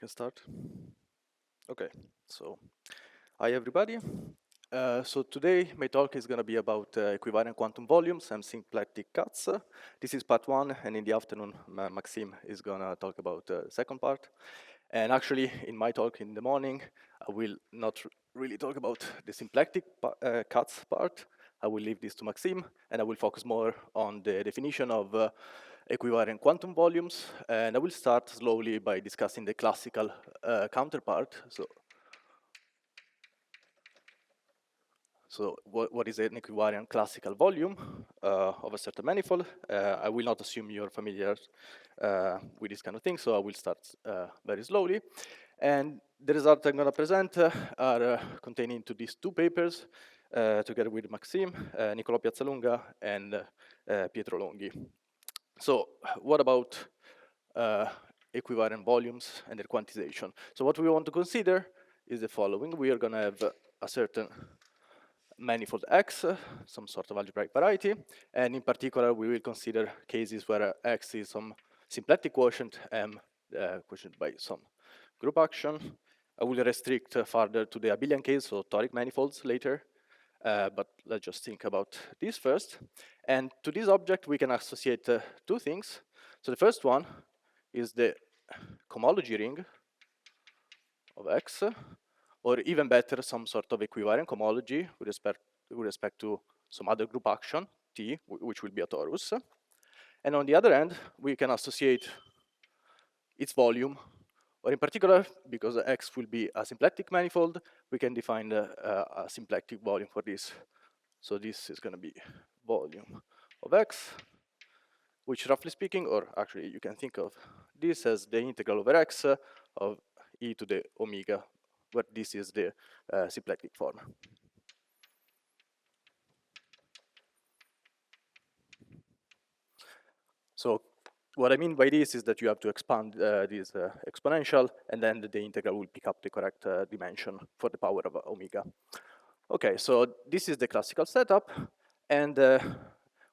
can start. Okay, so hi everybody. So today my talk is going to be about equivariant quantum volumes and symplectic cuts. This is part one, and in the afternoon Maxime is going to talk about the second part. And actually, in my talk in the morning, I will not really talk about the symplectic cuts part. I will leave this to Maxime, and I will focus more on the definition of equivariant quantum volumes. And I will start slowly by discussing the classical counterpart. So what is an equivariant classical volume of a certain manifold? I will not assume you're familiar with this kind of thing, so I will start very slowly. And the results I'm going to present are contained into these two papers, together with Maxime, Nicolò Piazzalunga, and Pietro Longhi. So what about equivariant volumes and their quantization? So what we want to consider is the following. We are going to have a certain manifold X, some sort of algebraic variety, and in particular we will consider cases where X is some symplectic quotient, M quotient by some group action. I will restrict further to the abelian case, so toric manifolds later, but let's just think about this first. And to this object we can associate two things. So the first one is the cohomology ring of X, or even better, some sort of equivariant cohomology with respect to some other group action, T, which will be a torus. And on the other hand, we can associate its volume, or in particular, because X will be a symplectic manifold, we can define a symplectic volume for this. So this is going to be volume of X, which roughly speaking, or actually you can think of this as the integral over X of e to the omega, where this is the symplectic form. So what I mean by this is that you have to expand this exponential, and then the integral will pick up the correct dimension for the power of omega. Okay, so this is the classical setup, and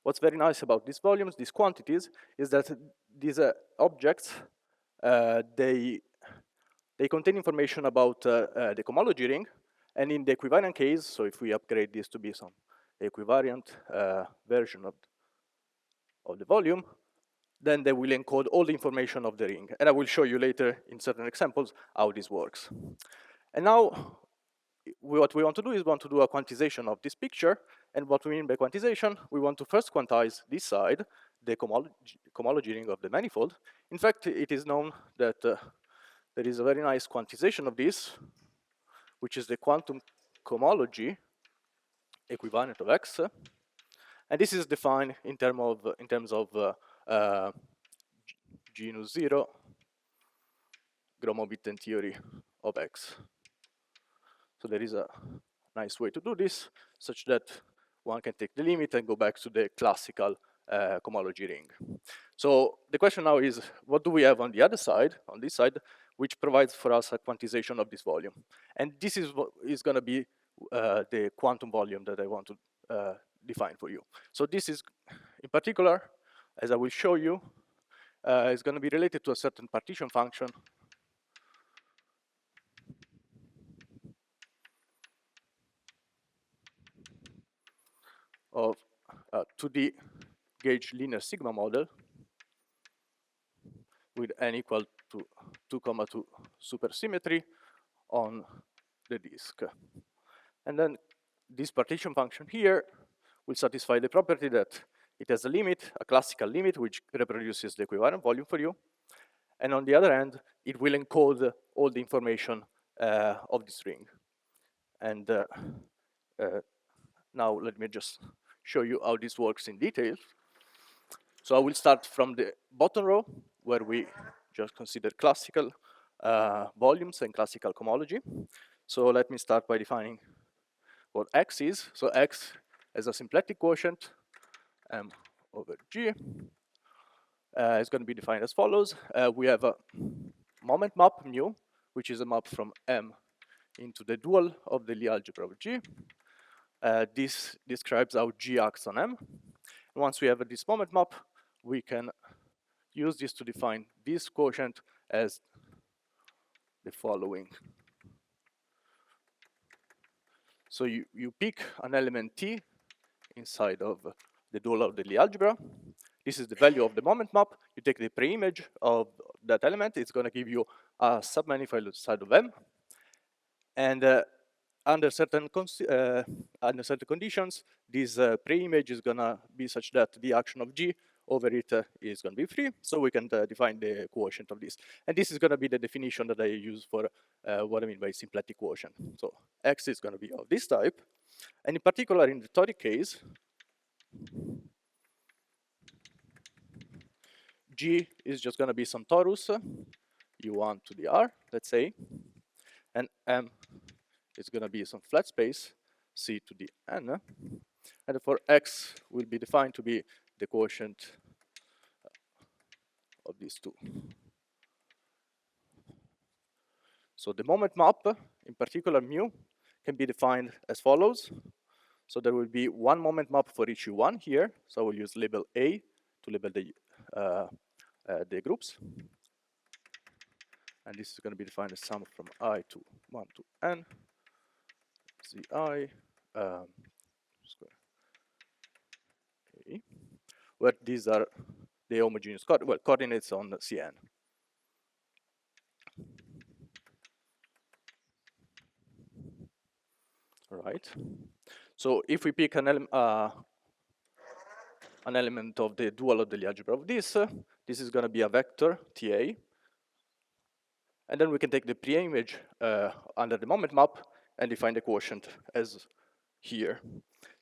what's very nice about these volumes, these quantities, is that these objects, they contain information about the cohomology ring, and in the equivariant case, so if we upgrade this to be some equivariant version of the volume, then they will encode all the information of the ring. And I will show you later in certain examples how this works. And now, what we want to do is want to do a quantization of this picture. And what we mean by quantization, we want to first quantize this side, the cohomology ring of the manifold. In fact, it is known that there is a very nice quantization of this, which is the quantum cohomology equivariant of X. And this is defined in terms of genus 0 Gromov-Witten theory of X. So there is a nice way to do this, such that one can take the limit and go back to the classical cohomology ring. So the question now is, what do we have on the other side, on this side, which provides for us a quantization of this volume? And this is what is going to be the quantum volume that I want to define for you. So this is, in particular, as I will show you, is going to be related to a certain partition function of 2D gauge linear sigma model with n equal to 2,2 supersymmetry on the disk. And then this partition function here will satisfy the property that it has a limit, a classical limit, which reproduces the equivariant volume for you. And on the other hand, it will encode all the information of this ring. And now let me just show you how this works in detail. So I will start from the bottom row, where we just consider classical volumes and classical cohomology. So let me start by defining what X is. So X as a symplectic quotient, M over G, is going to be defined as follows. We have a moment map, mu, which is a map from M into the dual of the Lie algebra of G. This describes how G acts on M. And once we have this moment map, we can use this to define this quotient as the following. So you pick an element t inside of the dual of the Lie algebra. This is the value of the moment map. You take the preimage of that element. It's going to give you a submanifold inside of M. And under certain conditions, this preimage is going to be such that the action of G over it is going to be free. So we can define the quotient of this. And this is going to be the definition that I use for what I mean by symplectic quotient. So X is going to be of this type. And in particular, in the toric case, G is just going to be some torus, U1 to the R, let's say. And M is going to be some flat space, C to the N. And therefore, X will be defined to be the quotient of these two. So the moment map, in particular mu, can be defined as follows. So there will be one moment map for each U1 here. So I will use label A to label the groups. And this is going to be defined as sum from I to 1 to N, Zi square A, where these are the homogeneous coordinates on Cn. All right. So if we pick an element of the dual of the Lie algebra of this, this is going to be a vector Ta, and then we can take the preimage under the moment map and define the quotient as here.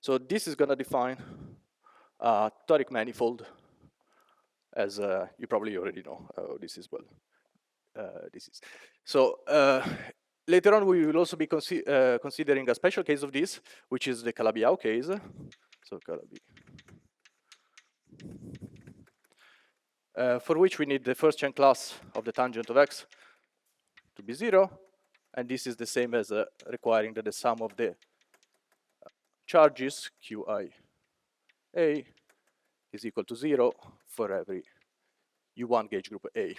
So this is going to define a toric manifold, as you probably already know this is well. This is so. Later on, we will also be considering a special case of this, which is the Calabi-Yau case. So Calabi, for which we need the first chain class of the tangent of X to be 0, and this is the same as requiring that the sum of the charges Qi A is equal to 0 for every U1 gauge group A.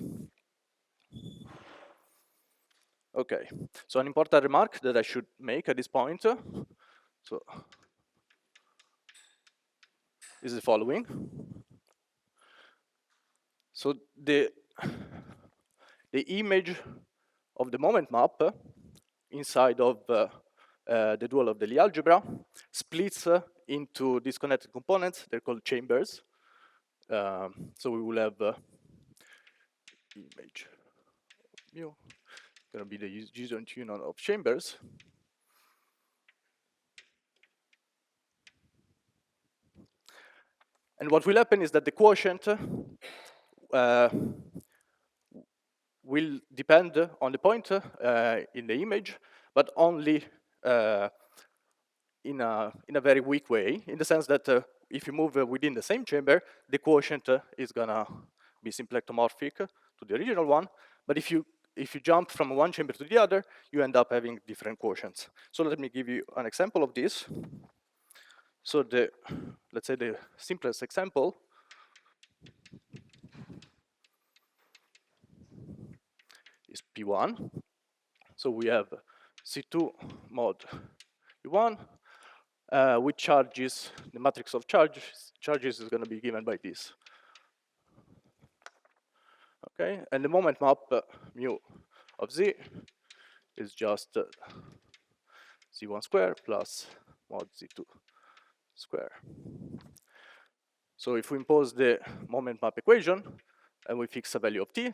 Okay, so an important remark that I should make at this point, so is the following. So the image of the moment map inside of the dual of the Lie algebra splits into disconnected components. They're called chambers. So we will have image mu going to be the disjoint union of chambers. And what will happen is that the quotient will depend on the point in the image, but only in a very weak way, in the sense that if you move within the same chamber, the quotient is gonna be symplectomorphic to the original one. But if you jump from one chamber to the other, you end up having different quotients. So let me give you an example of this. So let's say the simplest example is P1. So we have C2 mod U1 with charges. The matrix of charges is going to be given by this. Okay, and the moment map mu of Z is just Z1 square plus mod Z2 square. So if we impose the moment map equation and we fix a value of t,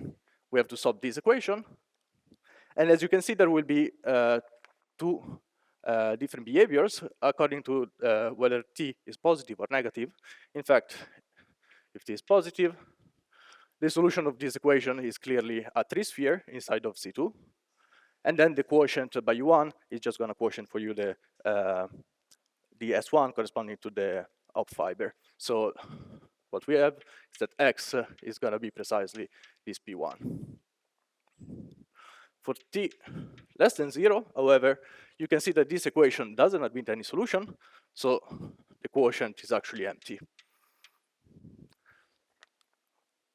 we have to solve this equation. And as you can see, there will be two different behaviors according to whether t is positive or negative. In fact, if t is positive, the solution of this equation is clearly a three-sphere inside of C2. And then the quotient by U1 is just going to quotient for you the S1 corresponding to the up fiber. So what we have is that X is going to be precisely this P1. For t less than 0, however, you can see that this equation doesn't admit any solution, so the quotient is actually empty.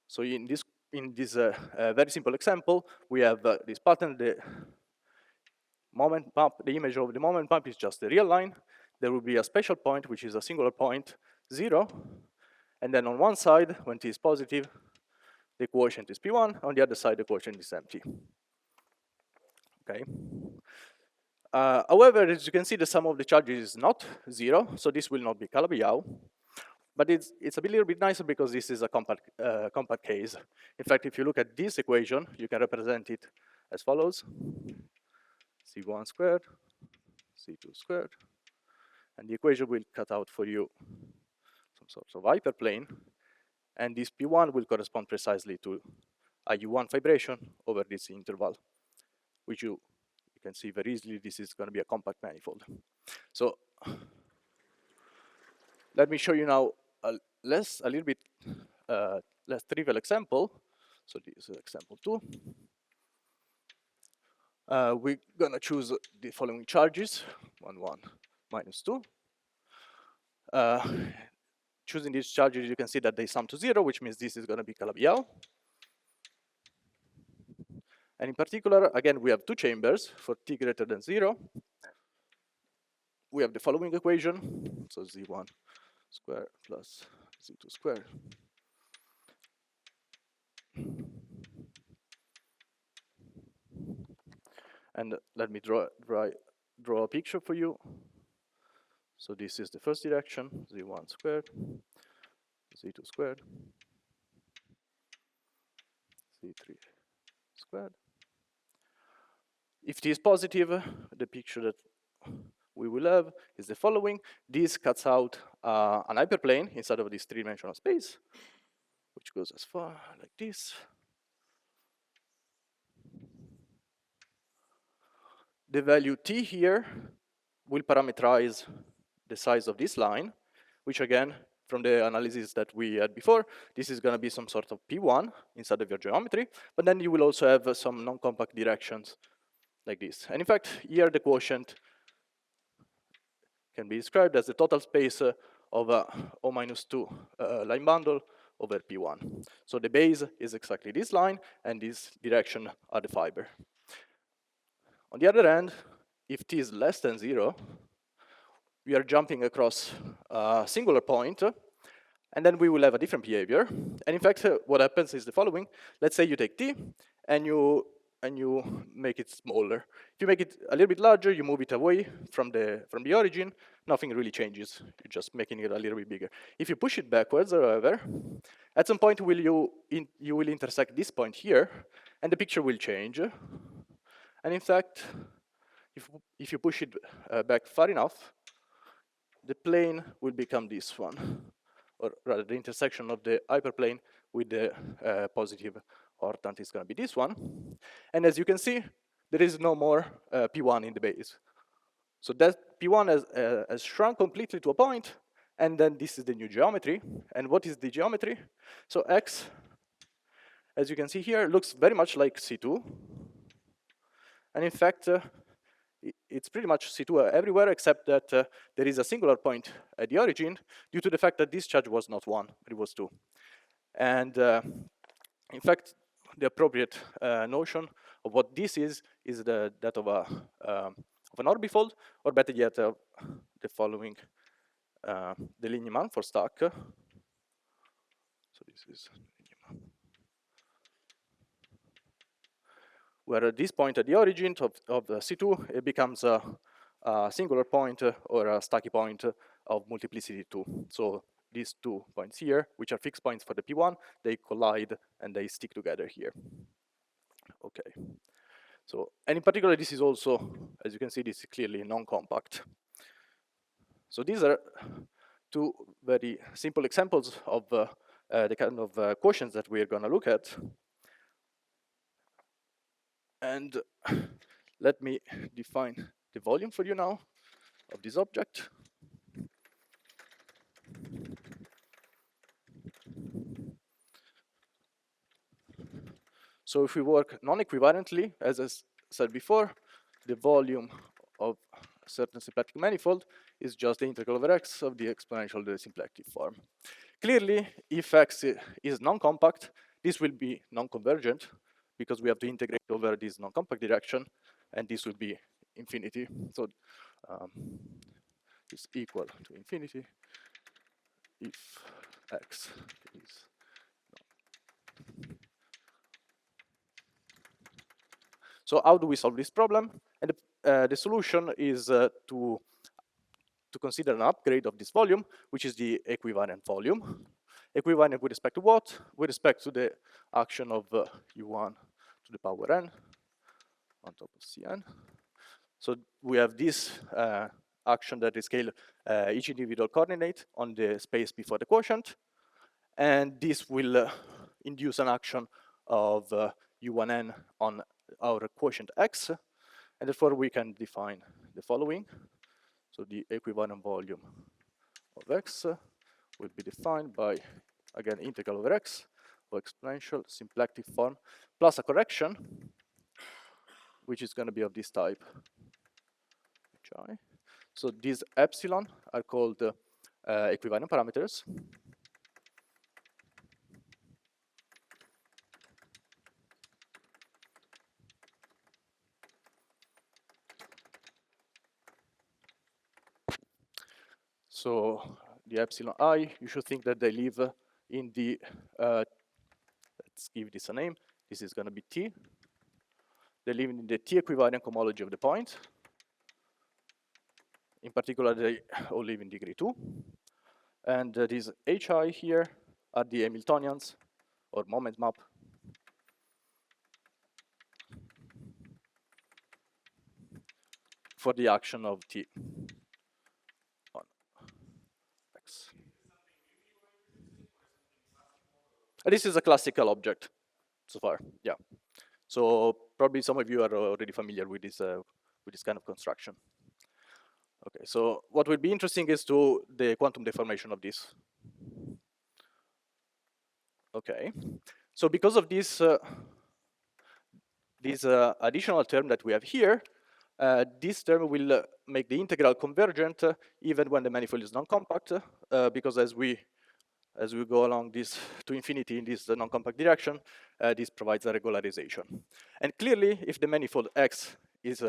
So in in this very simple example, we have this pattern. The moment map, the image of the moment map is just a real line. There will be a special point, which is a singular point, 0. And then on one side, when t is positive, the quotient is p1. On the other side, the quotient is empty. Okay. However, as you can see, the sum of the charges is not 0, so this will not be Calabi-Yau. But it's a little bit nicer because this is a compact case. In fact, if you look at this equation, you can represent it as follows: C1 squared, C2 squared, and the equation will cut out for you some sort of hyperplane, and this P1 will correspond precisely to a U1 vibration over this interval, which you can see very easily. This is going to be a compact manifold. So let me show you now a little bit less trivial example. So this is example 2. We're going to choose the following charges: 1, 1, minus 2. Choosing these charges, you can see that they sum to 0, which means this is going to be Calabi-Yau. And in particular, again, we have two chambers for t greater than 0. We have the following equation, so z1 squared plus z2 squared. And let me draw a picture for you. So this is the first direction, z1 squared, z2 squared, z3 squared. If t is positive, the picture that we will have is the following. This cuts out an hyperplane inside of this three-dimensional space, which goes as far like this. The value t here will parameterize the size of this line, which again, from the analysis that we had before, this is going to be some sort of P1 inside of your geometry, but then you will also have some non-compact directions like this. And in fact, here the quotient can be described as the total space of O minus 2 line bundle over P1. So the base is exactly this line, and this direction are the fiber. On the other hand, if t is less than 0, we are jumping across a singular point, and then we will have a different behavior. And in fact, what happens is the following. Let's say you take t, and you make it smaller. If you make it a little bit larger, you move it away from the origin, nothing really changes. You're just making it a little bit bigger. If you push it backwards, however, at some point you will intersect this point here, and the picture will change. And in fact, if you push it back far enough, the plane will become this one, or rather the intersection of the hyperplane with the positive orthant is going to be this one. And as you can see, there is no more P1 in the base. So that P1 has shrunk completely to a point, and then this is the new geometry. And what is the geometry? So X, as you can see here, looks very much like C2. And in fact, it's pretty much C2 everywhere, except that there is a singular point at the origin due to the fact that this charge was not 1, but it was 2. And in fact, the appropriate notion of what this is that of an orbifold, or better yet, the following, the Lineman for stack. So this is where at this point at the origin of the C2, it becomes a singular point or a stacky point of multiplicity 2. So these 2 points here, which are fixed points for the P1, they collide and they stick together here. Okay. So, and in particular, this is also, as you can see, this is clearly non-compact. So these are 2 very simple examples of the kind of quotients that we're going to look at. And let me define the volume for you now of this object. So if we work non-equivariantly, as I said before, the volume of a certain symplectic manifold is just the integral over x of the exponential of the symplectic form. Clearly, if x is non-compact, This will be non-convergent because we have to integrate over this non-compact direction, and this will be infinity. So is equal to infinity if x is. So how do we solve this problem? And the solution is to consider an upgrade of this volume, which is the equivariant volume. Equivariant with respect to what? With respect to the action of u1 to the power n on top of Cn. So we have this action that is scale each individual coordinate on the space before the quotient, and this will induce an action of u1n on our quotient x, and therefore we can define the following. So the equivalent volume of x will be defined by, again, integral over x or exponential symplectic form plus a correction, which is going to be of this type. So these epsilon are called equivalent parameters. So the epsilon I, you should think that they live in the, let's give this a name. This is going to be T. They live in the T equivariant cohomology of the point. In particular, they all live in degree 2. And these HI here are the Hamiltonians, or moment map. For the action of T on X. And this is a classical object so far, yeah. So probably some of you are already familiar with this kind of construction. Okay, so what will be interesting is to the quantum deformation of this. Okay, so because of this additional term that we have here, this term will make the integral convergent even when the manifold is non-compact, because as we go along this to infinity in this non-compact direction, this provides a regularization. And clearly, if the manifold X is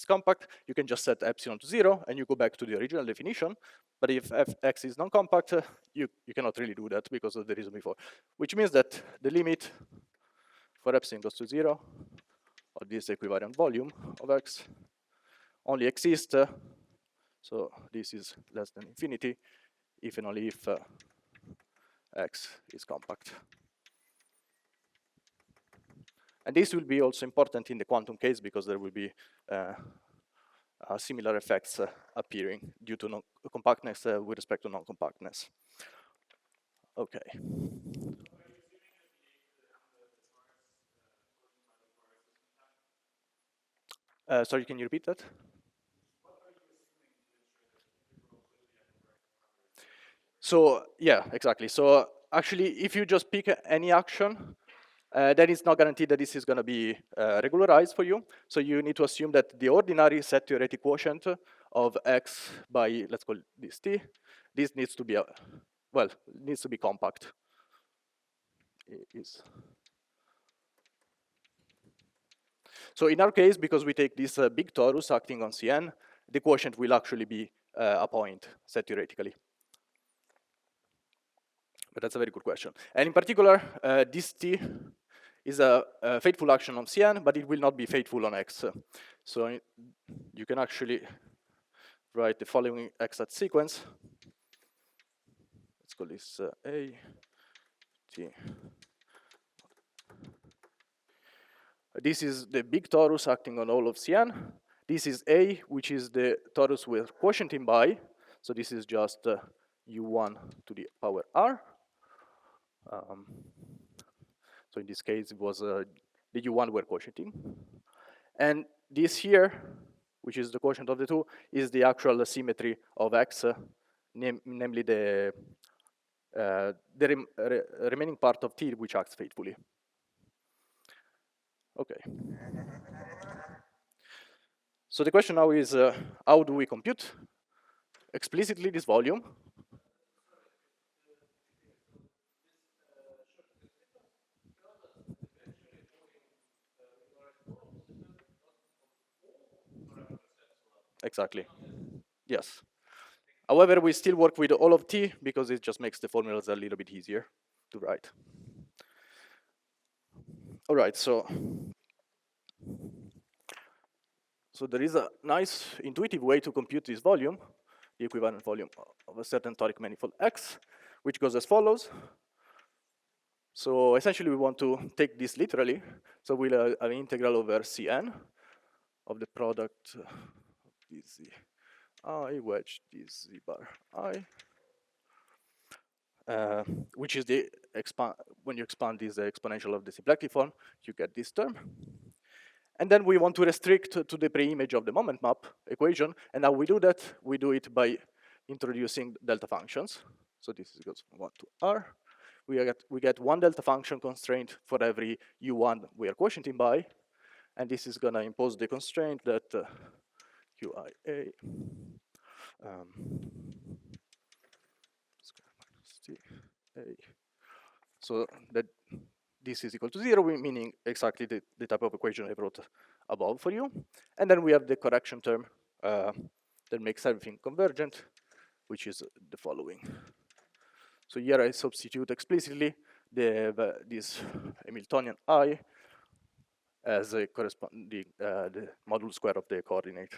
compact, you can just set epsilon to 0, and you go back to the original definition. But if X is non-compact, you cannot really do that because of the reason before, which means that the limit for epsilon goes to 0 of this equivariant volume of X only exists, so this is less than infinity, if and only if X is compact. And this will be also important in the quantum case because there will be similar effects appearing due to compactness with respect to non-compactness. Okay. Sorry, can you repeat that? So yeah, exactly. So actually, if you just pick any action, then it's not guaranteed that this is going to be regularized for you. So you need to assume that the ordinary set theoretic quotient of X by, let's call this T, this needs to be, well, needs to be compact. It is. So in our case, because we take this big torus acting on Cn, the quotient will actually be a point set theoretically. But that's a very good question. And in particular, this T is a faithful action on Cn, but it will not be faithful on X. So you can actually write the following exact sequence. Let's call this A, T. This is the big torus acting on all of Cn. This is A, which is the torus we're quotienting by. So this is just U1 to the power R. So in this case, it was the U1 we're quotienting. And this here, which is the quotient of the two, is the actual symmetry of X, namely the remaining part of T which acts faithfully. Okay. So the question now is, how do we compute explicitly this volume? Exactly. Yes. However, we still work with all of t because it just makes the formulas a little bit easier to write. All right, so there is a nice intuitive way to compute this volume, the equivalent volume of a certain toric manifold X, which goes as follows. So essentially, we want to take this literally. So we'll have an integral over Cn of the product dz I wedge dz bar I, which is the when you expand this exponential of the symplectic form, you get this term. And then we want to restrict to the preimage of the moment map equation. And how we do that? We do it by introducing delta functions. So this goes from 1 to r. We get one delta function constraint for every u1 we are quotienting by. And this is going to impose the constraint that qia square minus t a. So that this is equal to 0, meaning exactly the type of equation I wrote above for you. And then we have the correction term that makes everything convergent, which is the following. So here I substitute explicitly this Hamiltonian I as a corresponding the module square of the coordinate.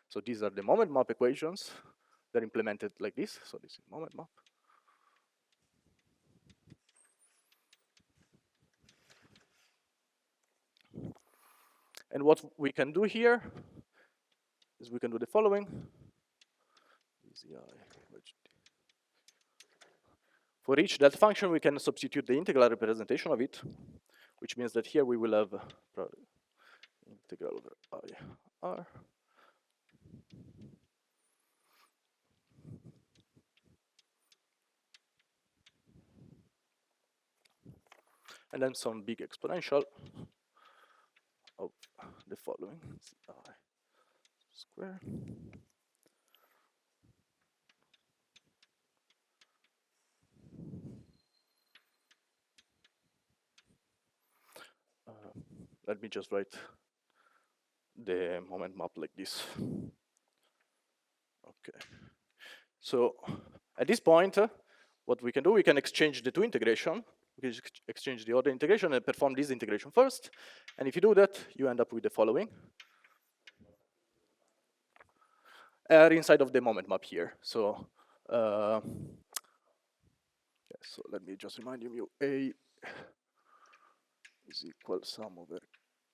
So these are the moment map equations. They're implemented like this. So this is moment map. And what we can do here is we can do the following. For each delta function, we can substitute the integral representation of it, which means that here we will have integral over I r. And then some big exponential of the following, I square. Let me just write the moment map like this. Okay. So at this point, what we can do, we can exchange the two integration. We can exchange the order integration and perform this integration first. And if you do that, you end up with the following. Inside of the moment map here. So, so let me just remind you, mu A is equal sum over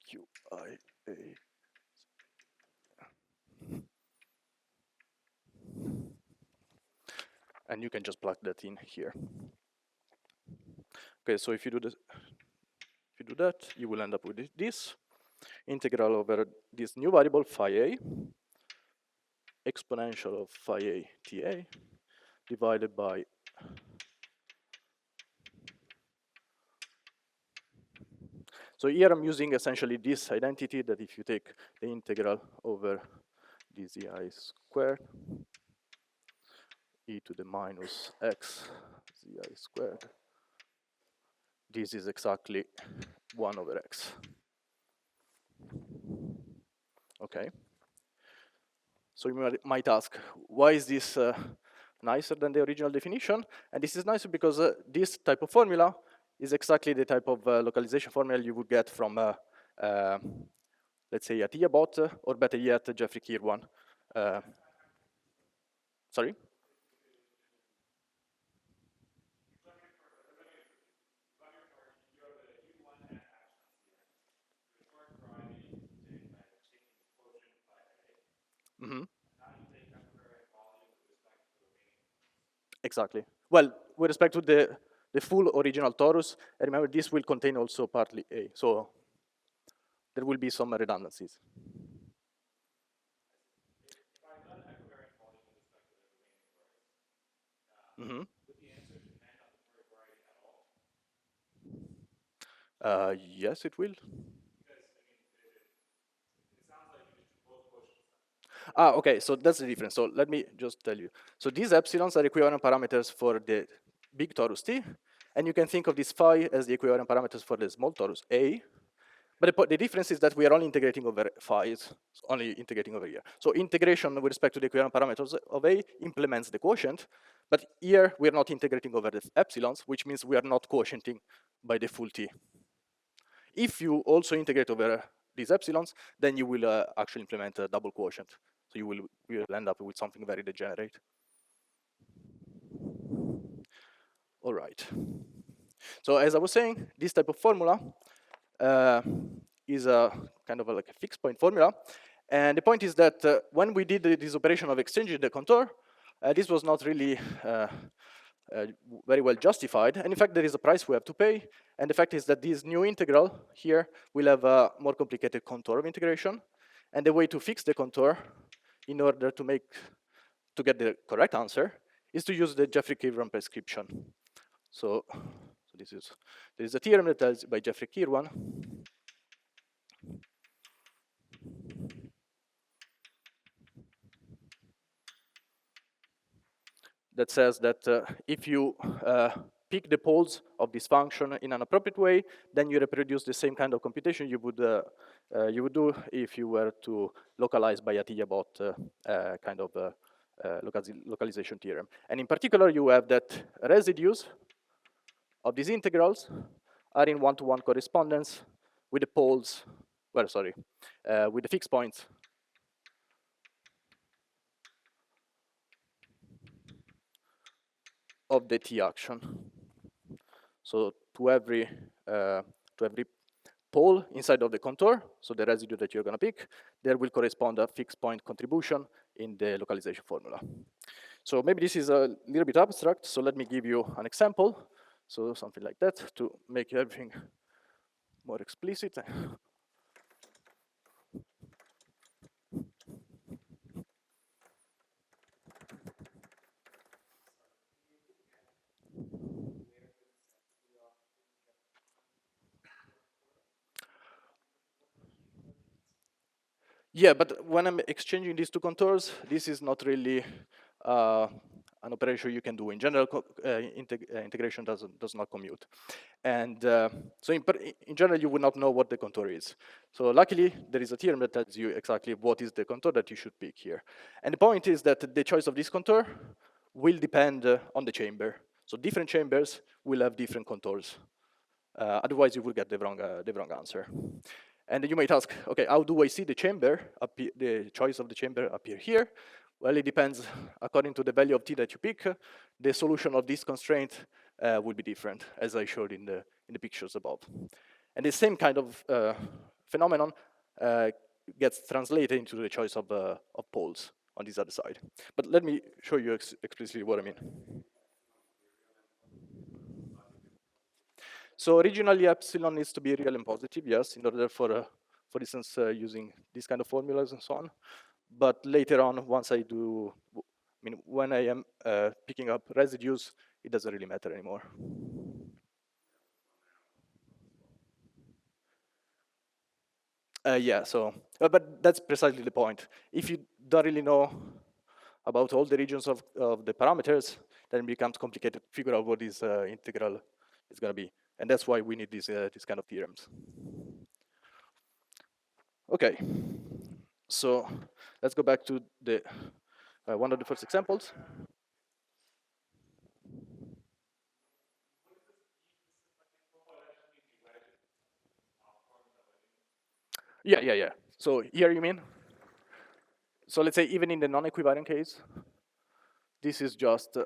QIA. And you can just plug that in here. Okay, so if you do this, you will end up with this integral over this new variable phi a exponential of phi a ta divided by so here I'm using essentially this identity that if you take the integral over dzi squared e to the minus x zi squared, this is exactly 1 over x. Okay. So you might ask, why is this nicer than the original definition? And this is nicer because this type of formula is exactly the type of localization formula you would get from, let's say, a TIA bot, or better yet, Jeffrey Kirwan. Sorry? Mm-hmm. Exactly. Well, with respect to the full original torus, and remember this will contain also partly A, so there will be some redundancies. Mm-hmm. Yes, it will. Okay, so that's the difference. So let me just tell you. So these epsilons are equivalent parameters for the big torus T, and you can think of this phi as the equivalent parameters for the small torus A. But the difference is that we are only integrating over phi's, only integrating over here. So integration with respect to the equivariant parameters of A implements the quotient, but here we are not integrating over the epsilons, which means we are not quotienting by the full T. If you also integrate over these epsilons, then you will actually implement a double quotient. So you will end up with something very degenerate. All right. So as I was saying, this type of formula is a kind of like a fixed point formula. And the point is that when we did this operation of exchanging the contour, this was not really very well justified. And in fact, there is a price we have to pay. And the fact is that this new integral here will have a more complicated contour of integration. And the way to fix the contour in order to get the correct answer is to use the Jeffrey-Kirwan prescription. So there is a theorem that is by Jeffrey-Kirwan that says that if you pick the poles of this function in an appropriate way, then you reproduce the same kind of computation you would do if you were to localize by a T-about kind of localization theorem. And in particular, you have that residues of these integrals are in one-to-one correspondence with the poles, well, sorry, with the fixed points of the T action. So to every pole inside of the contour, so the residue that you're going to pick, there will correspond a fixed point contribution in the localization formula. So maybe this is a little bit abstract, so let me give you an example. So something like that to make everything more explicit. Yeah, but when I'm exchanging these two contours, this is not really an operation you can do. In general, integration does not commute. And so in general, you would not know what the contour is. So luckily, there is a theorem that tells you exactly what is the contour that you should pick here. And the point is that the choice of this contour will depend on the chamber. So different chambers will have different contours. Otherwise, you will get the wrong answer. And you might ask, okay, how do I see the chamber, the choice of the chamber appear here? Well, it depends, according to the value of T that you pick, the solution of this constraint will be different, as I showed in the pictures above. And the same kind of phenomenon gets translated into the choice of poles on this other side. But let me show you explicitly what I mean. So originally, epsilon needs to be real and positive, yes, in order for instance, using these kind of formulas and so on. But later on, once I do, when I am picking up residues, it doesn't really matter anymore. Yeah, so, but that's precisely the point. If you don't really know about all the regions of the parameters, then it becomes complicated to figure out what this integral is going to be. And that's why we need these kind of theorems. Okay, so let's go back to the one of the first examples. Yeah. So here you mean? So let's say even in the non-equivariant case, this is just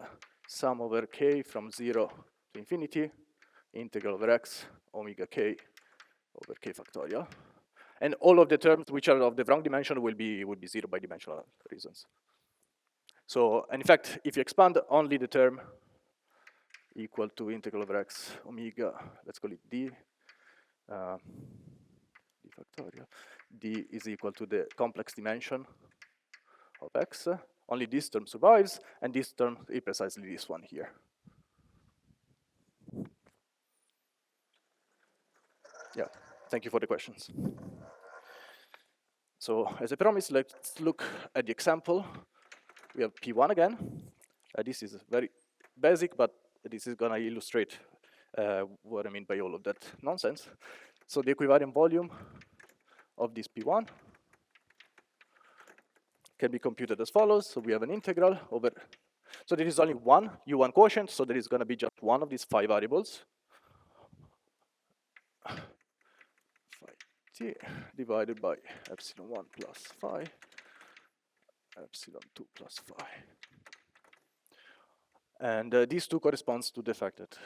sum over k from 0 to infinity, integral over x, omega k over k factorial. And all of the terms which are of the wrong dimension will be zero by dimensional reasons. So, and in fact, if you expand only the term equal to integral over x omega, let's call it d, d factorial, d is equal to the complex dimension of x, only this term survives, and this term is precisely this one here. Yeah, thank you for the questions. So as I promised, let's look at the example. We have P1 again. This is very basic, but this is gonna illustrate what I mean by all of that nonsense. So the equivariant volume of this P1 can be computed as follows. So we have an integral over, so there is only one U1 quotient, so there is going to be just one of these 5 variables. Phi t divided by epsilon 1 plus phi, epsilon 2 plus phi. And these two corresponds to the fact that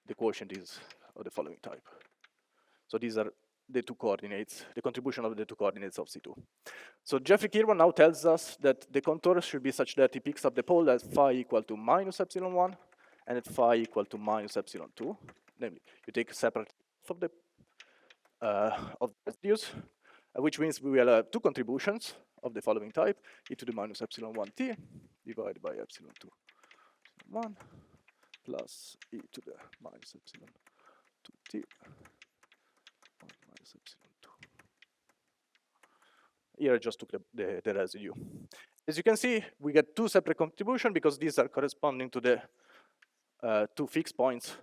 the quotient is of the following type. So these are the two coordinates, the contribution of the two coordinates of C2. So Jeffrey Kirwan now tells us that the contour should be such that he picks up the pole as phi equal to minus epsilon 1 and at phi equal to minus epsilon 2. Namely, you take a separate of the residues, which means we will have two contributions of the following type, e to the minus epsilon 1t divided by epsilon 2 1 plus e to the minus epsilon 2t minus epsilon 2. Here I just took the residue. As you can see, we get two separate contributions because these are corresponding to the two fixed points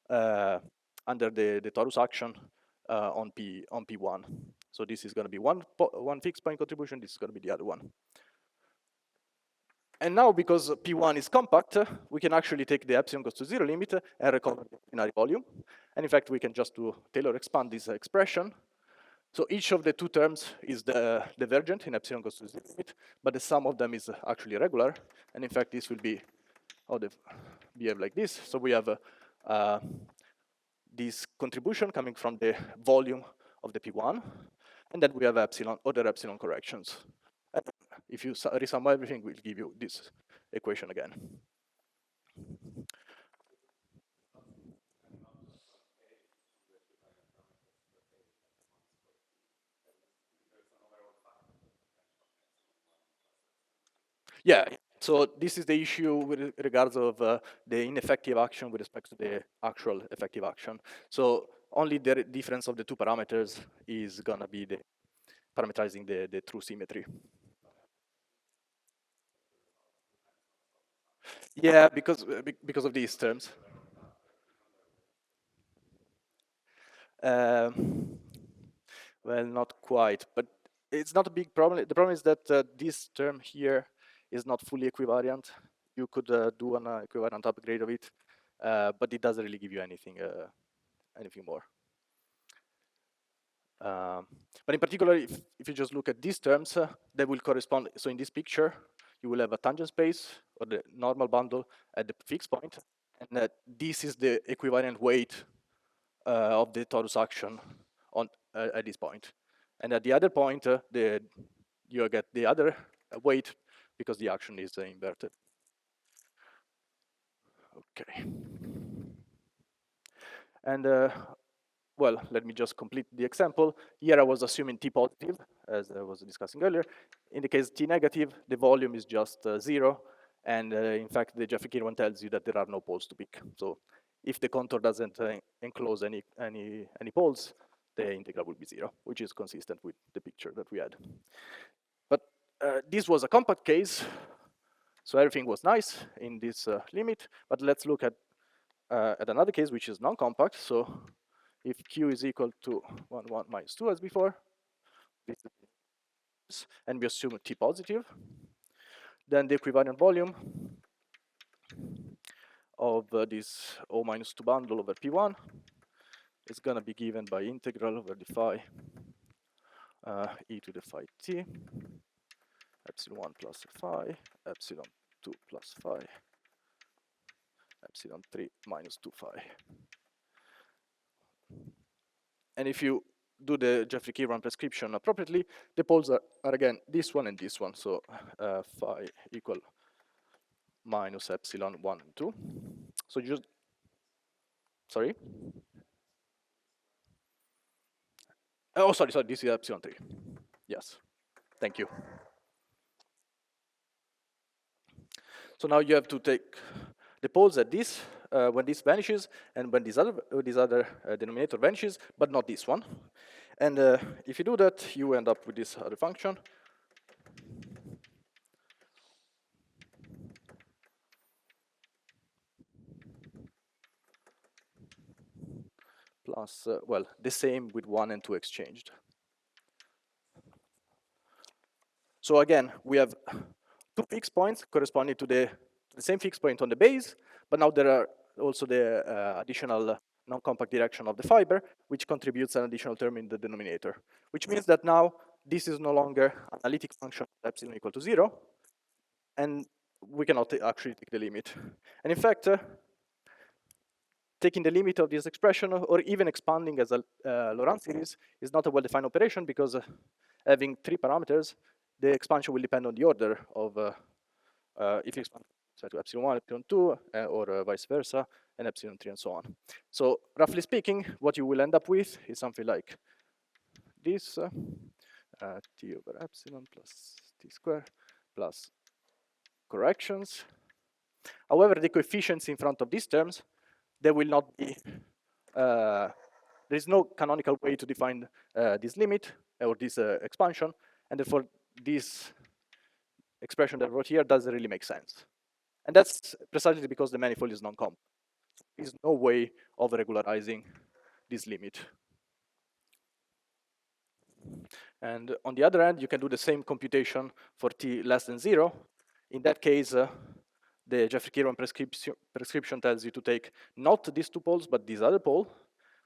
under the torus action on P1. So this is going to be one fixed point contribution, this is going to be the other one. And now, because P1 is compact, we can actually take the epsilon goes to 0 limit and recover the binary volume. And in fact, we can just do Taylor expand this expression. So each of the two terms is divergent in epsilon goes to 0 limit, but the sum of them is actually regular. And in fact, this will be how they behave like this. So we have this contribution coming from the volume of the P1, and then we have other epsilon corrections. And if you resum everything, we'll give you this equation again. Yeah, so this is the issue with regards of the ineffective action with respect to the actual effective action. So only the difference of the two parameters is gonna be the parameterizing the true symmetry. Yeah, because of these terms. Well, not quite, but it's not a big problem. The problem is that this term here is not fully equivariant. You could do an equivariant upgrade of it, but it doesn't really give you anything more. But in particular, if you just look at these terms, they will correspond. So in this picture, you will have a tangent space or the normal bundle at the fixed point, and this is the equivariant weight of the torus action on at this point. And at the other point, you get the other weight because the action is inverted. Okay. And well, let me just complete the example. Here I was assuming T positive, as I was discussing earlier. In the case T negative, the volume is just 0. And in fact, the Jeffrey Kirwan tells you that there are no poles to pick. So if the contour doesn't enclose any poles, the integral will be 0, which is consistent with the picture that we had. But this was a compact case, so everything was nice in this limit. But let's look at another case, which is non-compact. So if Q is equal to 1, 1 minus 2 as before, and we assume T positive, then the equivariant volume of this O minus 2 bundle over P1 is going to be given by integral over the phi e to the phi t, epsilon 1 plus phi, epsilon 2 plus phi, epsilon 3 minus 2 phi. And if you do the Jeffrey Kirwan prescription appropriately, the poles are again this one and this one. So phi equal minus epsilon 1 and 2. So just, sorry? Oh, sorry, this is epsilon 3. Yes, thank you. So now you have to take the poles at this, when this vanishes, and when this other denominator vanishes, but not this one. And if you do that, you end up with this other function. plus, well, the same with 1 and 2 exchanged. So again, we have 2 fixed points corresponding to the same fixed point on the base, but now there are also the additional non-compact direction of the fiber, which contributes an additional term in the denominator, which means that now this is no longer an analytic function epsilon equal to 0, and we cannot actually take the limit. And in fact, taking the limit of this expression or even expanding as a Laurent series is not a well-defined operation because having 3 parameters, the expansion will depend on the order of if you expand to epsilon 1, epsilon 2, or vice versa, and epsilon 3, and so on. So roughly speaking, what you will end up with is something like this, t over epsilon plus t squared plus corrections. However, the coefficients in front of these terms, they will not be, there is no canonical way to define this limit or this expansion, and therefore this expression that I wrote here doesn't really make sense. And that's precisely because the manifold is non-compact. There's no way of regularizing this limit. And on the other hand, you can do the same computation for t less than 0. In that case, the Jeffrey-Kirwan prescription tells you to take not these 2 poles, but this other pole,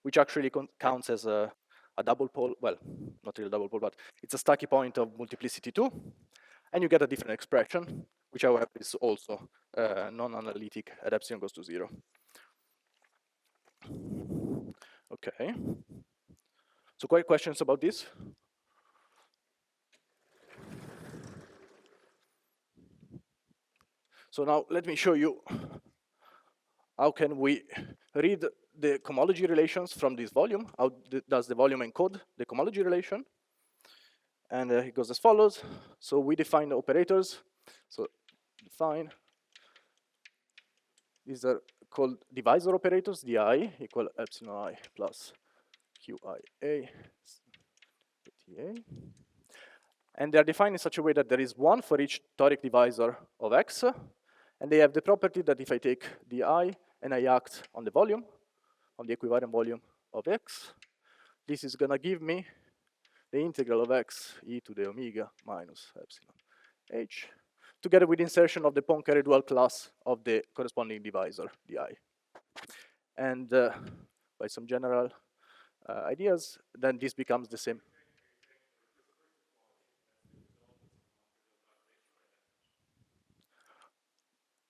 which actually counts as a double pole. Well, not really a double pole, but it's a Stucky point of multiplicity 2. And you get a different expression, which, however, is also non-analytic at epsilon goes to 0. Okay. So, questions about this? So now let me show you how can we read the cohomology relations from this volume. How does the volume encode the cohomology relation? And it goes as follows. So we define the operators. So define, these are called divisor operators, di equal epsilon I plus qia ta. And they are defined in such a way that there is 1 for each toric divisor of x, and they have the property that if I take di and I act on the volume, on the equivariant volume of x, this is gonna give me the integral of x e to the omega minus epsilon h, together with insertion of the Poincare dual class of the corresponding divisor, di. And by some general ideas, then this becomes the same.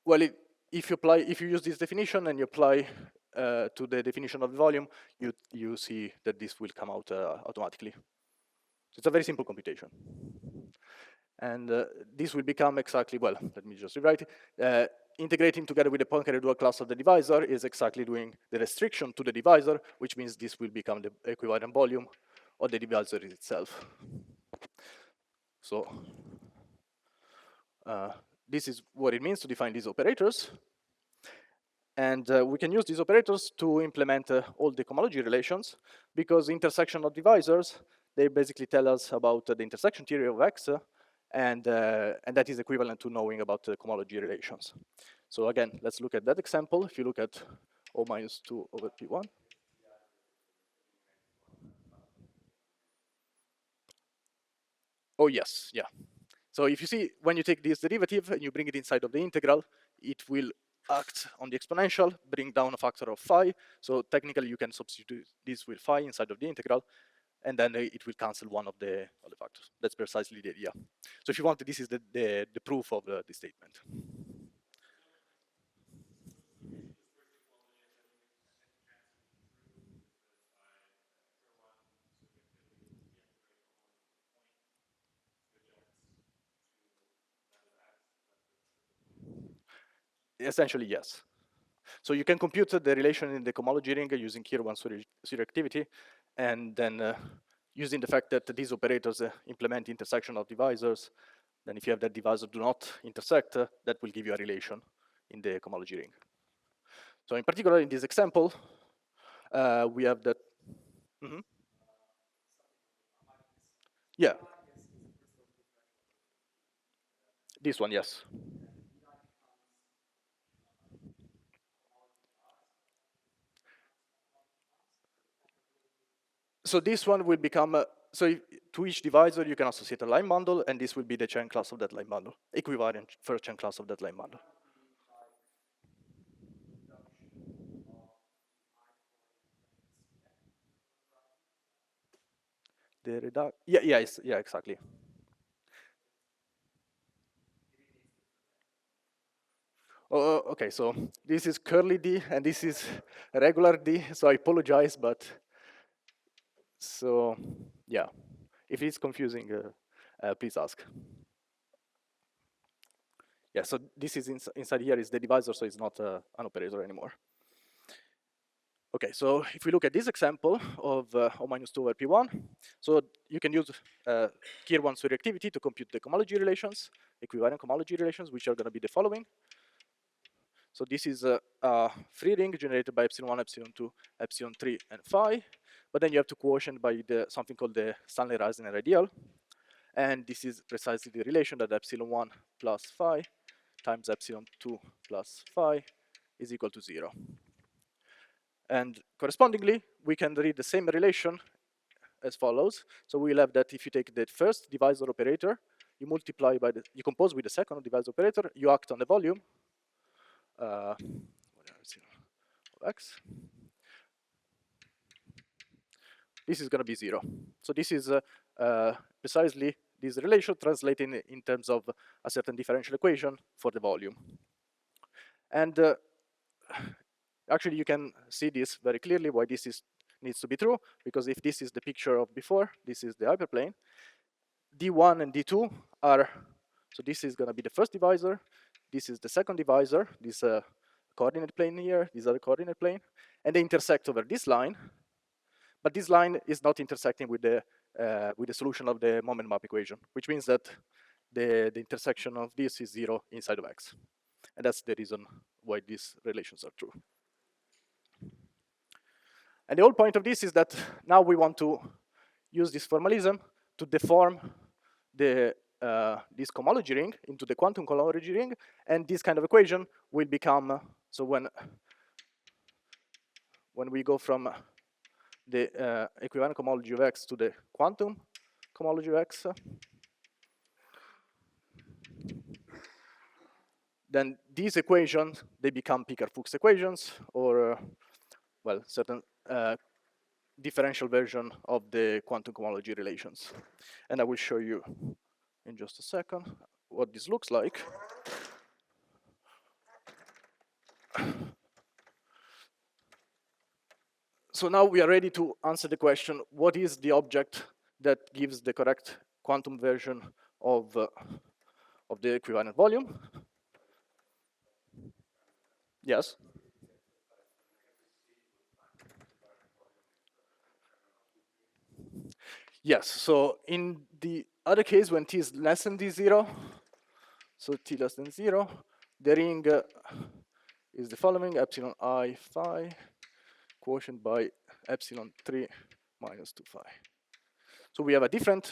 Well, if you use this definition and you apply to the definition of the volume, you see that this will come out automatically. So it's a very simple computation. And this will become exactly, well, let me just rewrite it. Integrating together with the Poincare dual class of the divisor is exactly doing the restriction to the divisor, which means this will become the equivariant volume of the divisor itself. So this is what it means to define these operators. And we can use these operators to implement all the cohomology relations, because intersection of divisors, they basically tell us about the intersection theory of x, and that is equivalent to knowing about the cohomology relations. So again, let's look at that example. If you look at O minus 2 over P1. Oh, yes, yeah. So if you see, when you take this derivative and you bring it inside of the integral, it will act on the exponential, bring down a factor of phi. So technically, you can substitute this with phi inside of the integral, and then it will cancel one of the factors. That's precisely the idea. So if you want, this is the proof of the statement. Essentially, yes. So you can compute the relation in the cohomology ring using Kirwan surreactivity, and then using the fact that these operators implement intersection of divisors, then if you have that divisor do not intersect, that will give you a relation in the cohomology ring. So in particular, in this example, we have that. Mm-hmm. Yeah. This one, yes. So this one will become, to each divisor you can associate a line bundle, and this will be the chain class of that line bundle, equivariant first chain class of that line bundle. Yeah, exactly. Okay, so this is curly D and this is regular D, so I apologize, but so yeah, if it's confusing, please ask. Yeah, so this is inside here is the divisor, so it's not an operator anymore. Okay, so if we look at this example of O minus 2 over P1, so you can use Keir 1 reactivity to compute the cohomology relations, equivariant cohomology relations, which are going to be the following. So this is a free ring generated by epsilon 1, epsilon 2, epsilon 3, and phi. But then you have to quotient by something called the Stanley-Reisner ideal. And this is precisely the relation that epsilon 1 plus phi times epsilon 2 plus phi is equal to 0. And correspondingly, we can read the same relation as follows. So we'll have that if you take the first divisor operator, you multiply by you compose with the second divisor operator, you act on the volume of x. This is going to be 0. So this is precisely this relation translating in terms of a certain differential equation for the volume. And actually, you can see this very clearly why this needs to be true, because if this is the picture of before, this is the hyperplane, D1 and D2 are, so this is going to be the first divisor, this is the second divisor, this coordinate plane here, these are the coordinate plane, and they intersect over this line, but this line is not intersecting with the solution of the moment map equation, which means that the intersection of this is 0 inside of x. And that's the reason why these relations are true. And the whole point of this is that now we want to use this formalism to deform this cohomology ring into the quantum cohomology ring, and this kind of equation will become, so when we go from the equivariant cohomology of x to the quantum cohomology of x, then these equations, they become Picard-Fuchs equations, or, well, certain differential version of the quantum cohomology relations. And I will show you in just a second what this looks like. So now we are ready to answer the question, what is the object that gives the correct quantum version of the equivalent volume? Yes? Yes, so in the other case, when t is less than d0, so t less than 0, the ring is the following, epsilon I phi quotient by epsilon 3 minus 2 phi. So we have a different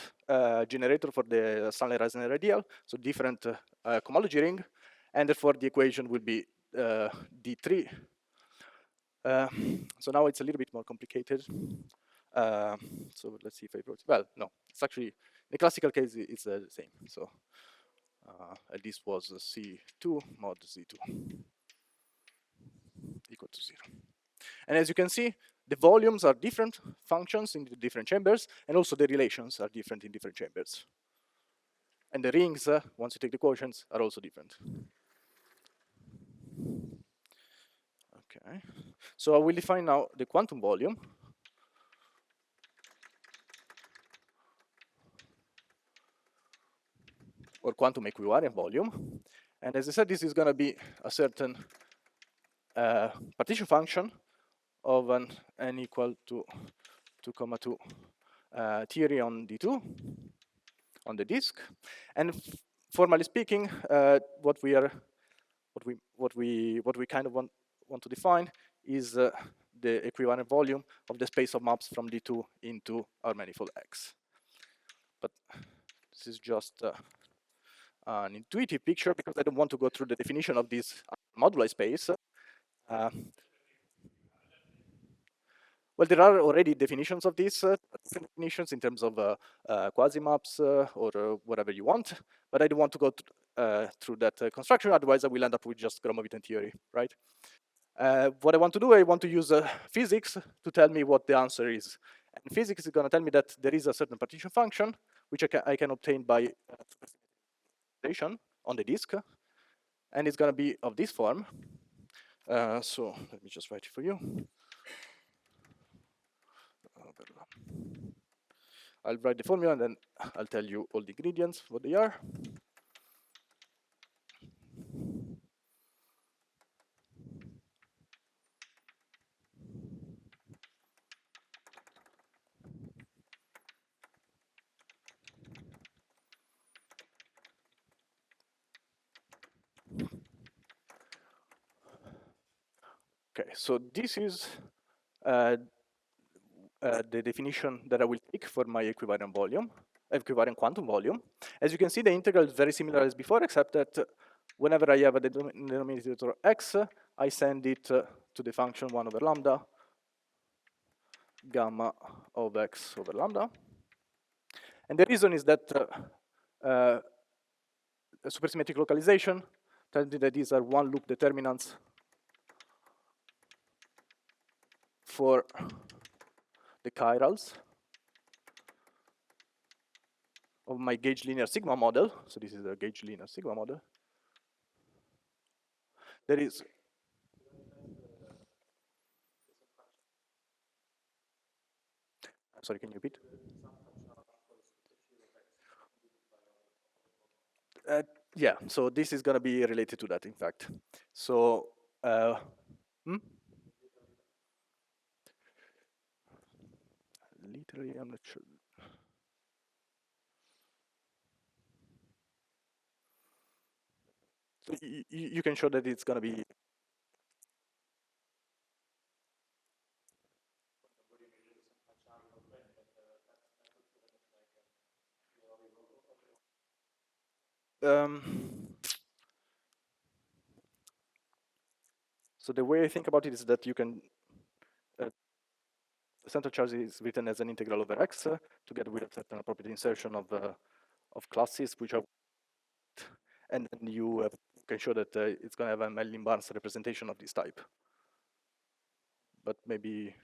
generator for the Stanley-Reisner ideal, so different cohomology ring, and therefore the equation will be D3. So now it's a little bit more complicated. So let's see if I wrote it. Well, no, it's actually, in the classical case, it's the same. So this was C2 mod Z2 equal to 0. And as you can see, the volumes are different functions in the different chambers, and also the relations are different in different chambers. And the rings, once you take the quotients, are also different. Okay, so I will define now the quantum volume. Or quantum equivariant volume. And as I said, this is going to be a certain partition function of an n equal to 2,2 theory on D2 on the disk. And formally speaking, what we kind of want to define is the equivalent volume of the space of maps from D2 into our manifold X. But this is just an intuitive picture because I don't want to go through the definition of this moduli space. Well, Well, there are already definitions of these definitions in terms of quasi-maps or whatever you want, but I don't want to go through that construction, otherwise I will end up with just Gromov-Witten theory, right? What I want to do, I want to use physics to tell me what the answer is. And physics is going to tell me that there is a certain partition function, which I can obtain by on the disk, and it's going to be of this form. So let me just write it for you. I'll write the formula and then I'll tell you all the ingredients, what they are. Okay, so this is the definition that I will take for my equivariant volume, equivariant quantum volume. As you can see, the integral is very similar as before, except that whenever I have a denominator x, I send it to the function 1 over lambda, gamma of x over lambda. And the reason is that a supersymmetric localization tells me that these are one loop determinants for the chirals of my gauge linear sigma model. So this is the gauge linear sigma model. There is sorry, can you repeat? Yeah, so this is going to be related to that, in fact. So, literally, I'm not sure. So you can show that it's going to be. So the way I think about it is that you can. The central charge is written as an integral over x together with a certain appropriate insertion of classes, which are, and then you can show that it's going to have a Mellin-Barnes representation of this type. But maybe.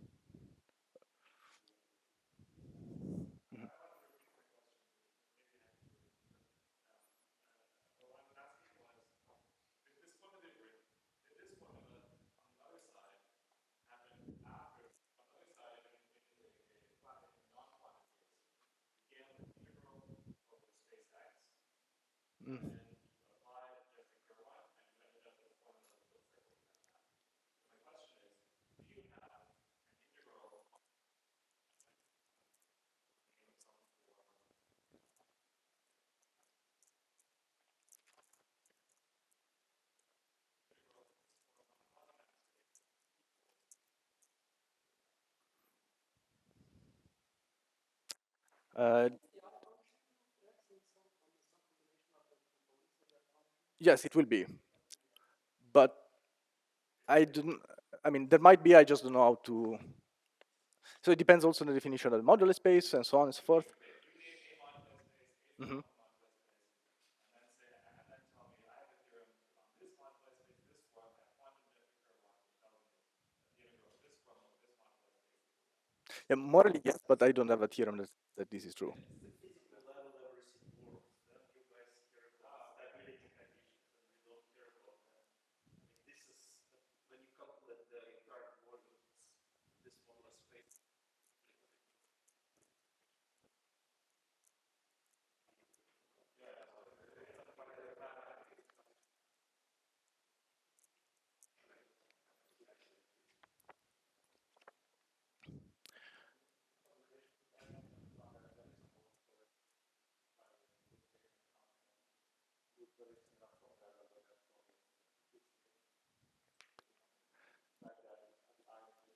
Yes, it will be. But I didn't. I mean, there might be. I just don't know how to. So it depends also on the definition of the modular space and so on and so forth. Yeah, morally, yes, but I don't have a theorem that this is true.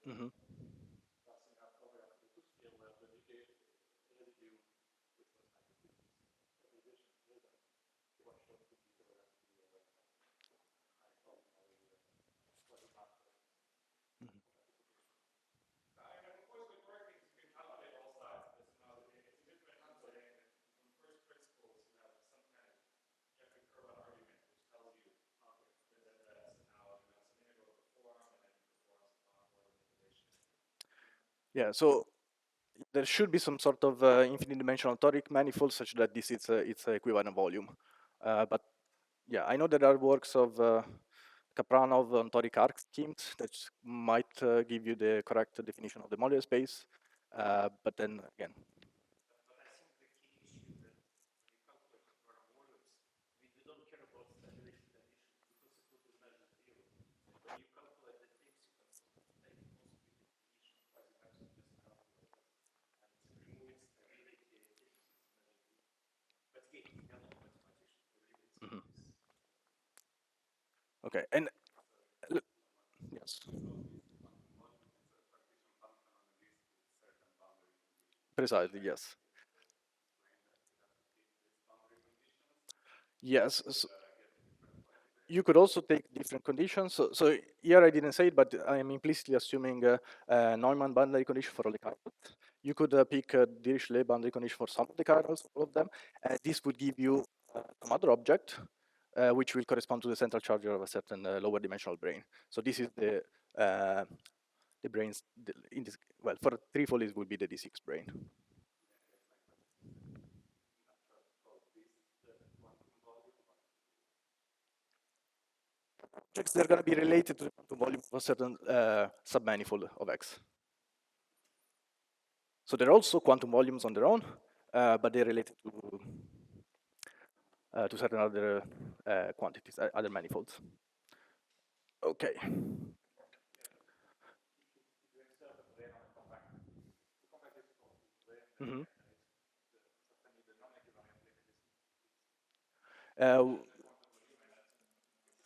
Mm-hmm. Yeah, so there should be some sort of infinite dimensional toric manifold such that this is its equivalent volume. But yeah, I know there are works of Kapranov on toric arc schemes that might give you the correct definition of the modular space. But then again, mhm. Okay, and yes, precisely, yes. Yes, you could also take different conditions. So here I didn't say it, but I am implicitly assuming Neumann boundary condition for all the chirals. You could pick Dirichlet boundary condition for some of the chirals, all of them. This would give you some other object, which will correspond to the central charge of a certain lower dimensional brane. So this is the brains in this. Well, for threefold, it would be the D6 brane. They're going to be related to the quantum volume of a certain submanifold of X. So they're also quantum volumes on their own, but they're related to certain other quantities, other manifolds. Okay. Mhm. Uh,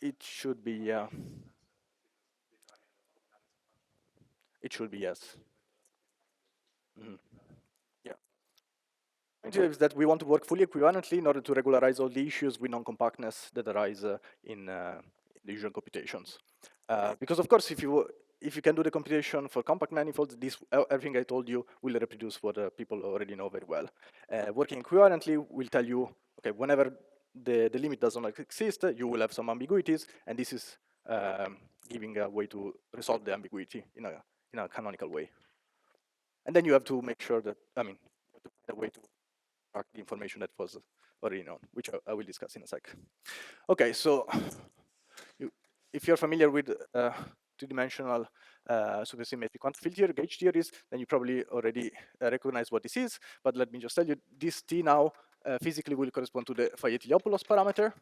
it should be, yeah. It should be, yes. Mhm. Yeah. The idea is that we want to work fully equivalently in order to regularize all the issues with non-compactness that arise in the usual computations. Because of course, if you can do the computation for compact manifolds, everything I told you will reproduce what people already know very well. Working equivalently will tell you, okay, whenever the limit does not exist, you will have some ambiguities, and this is giving a way to resolve the ambiguity in a canonical way. And then you have to make sure that, I mean, the way to track the information that was already known, which I will discuss in a sec. Okay, so you, if you're familiar with two-dimensional supersymmetric quantum field theory, gauge theories, then you probably already recognize what this is. But let me just tell you, this T now physically will correspond to the Fayet-Iliopoulos parameter.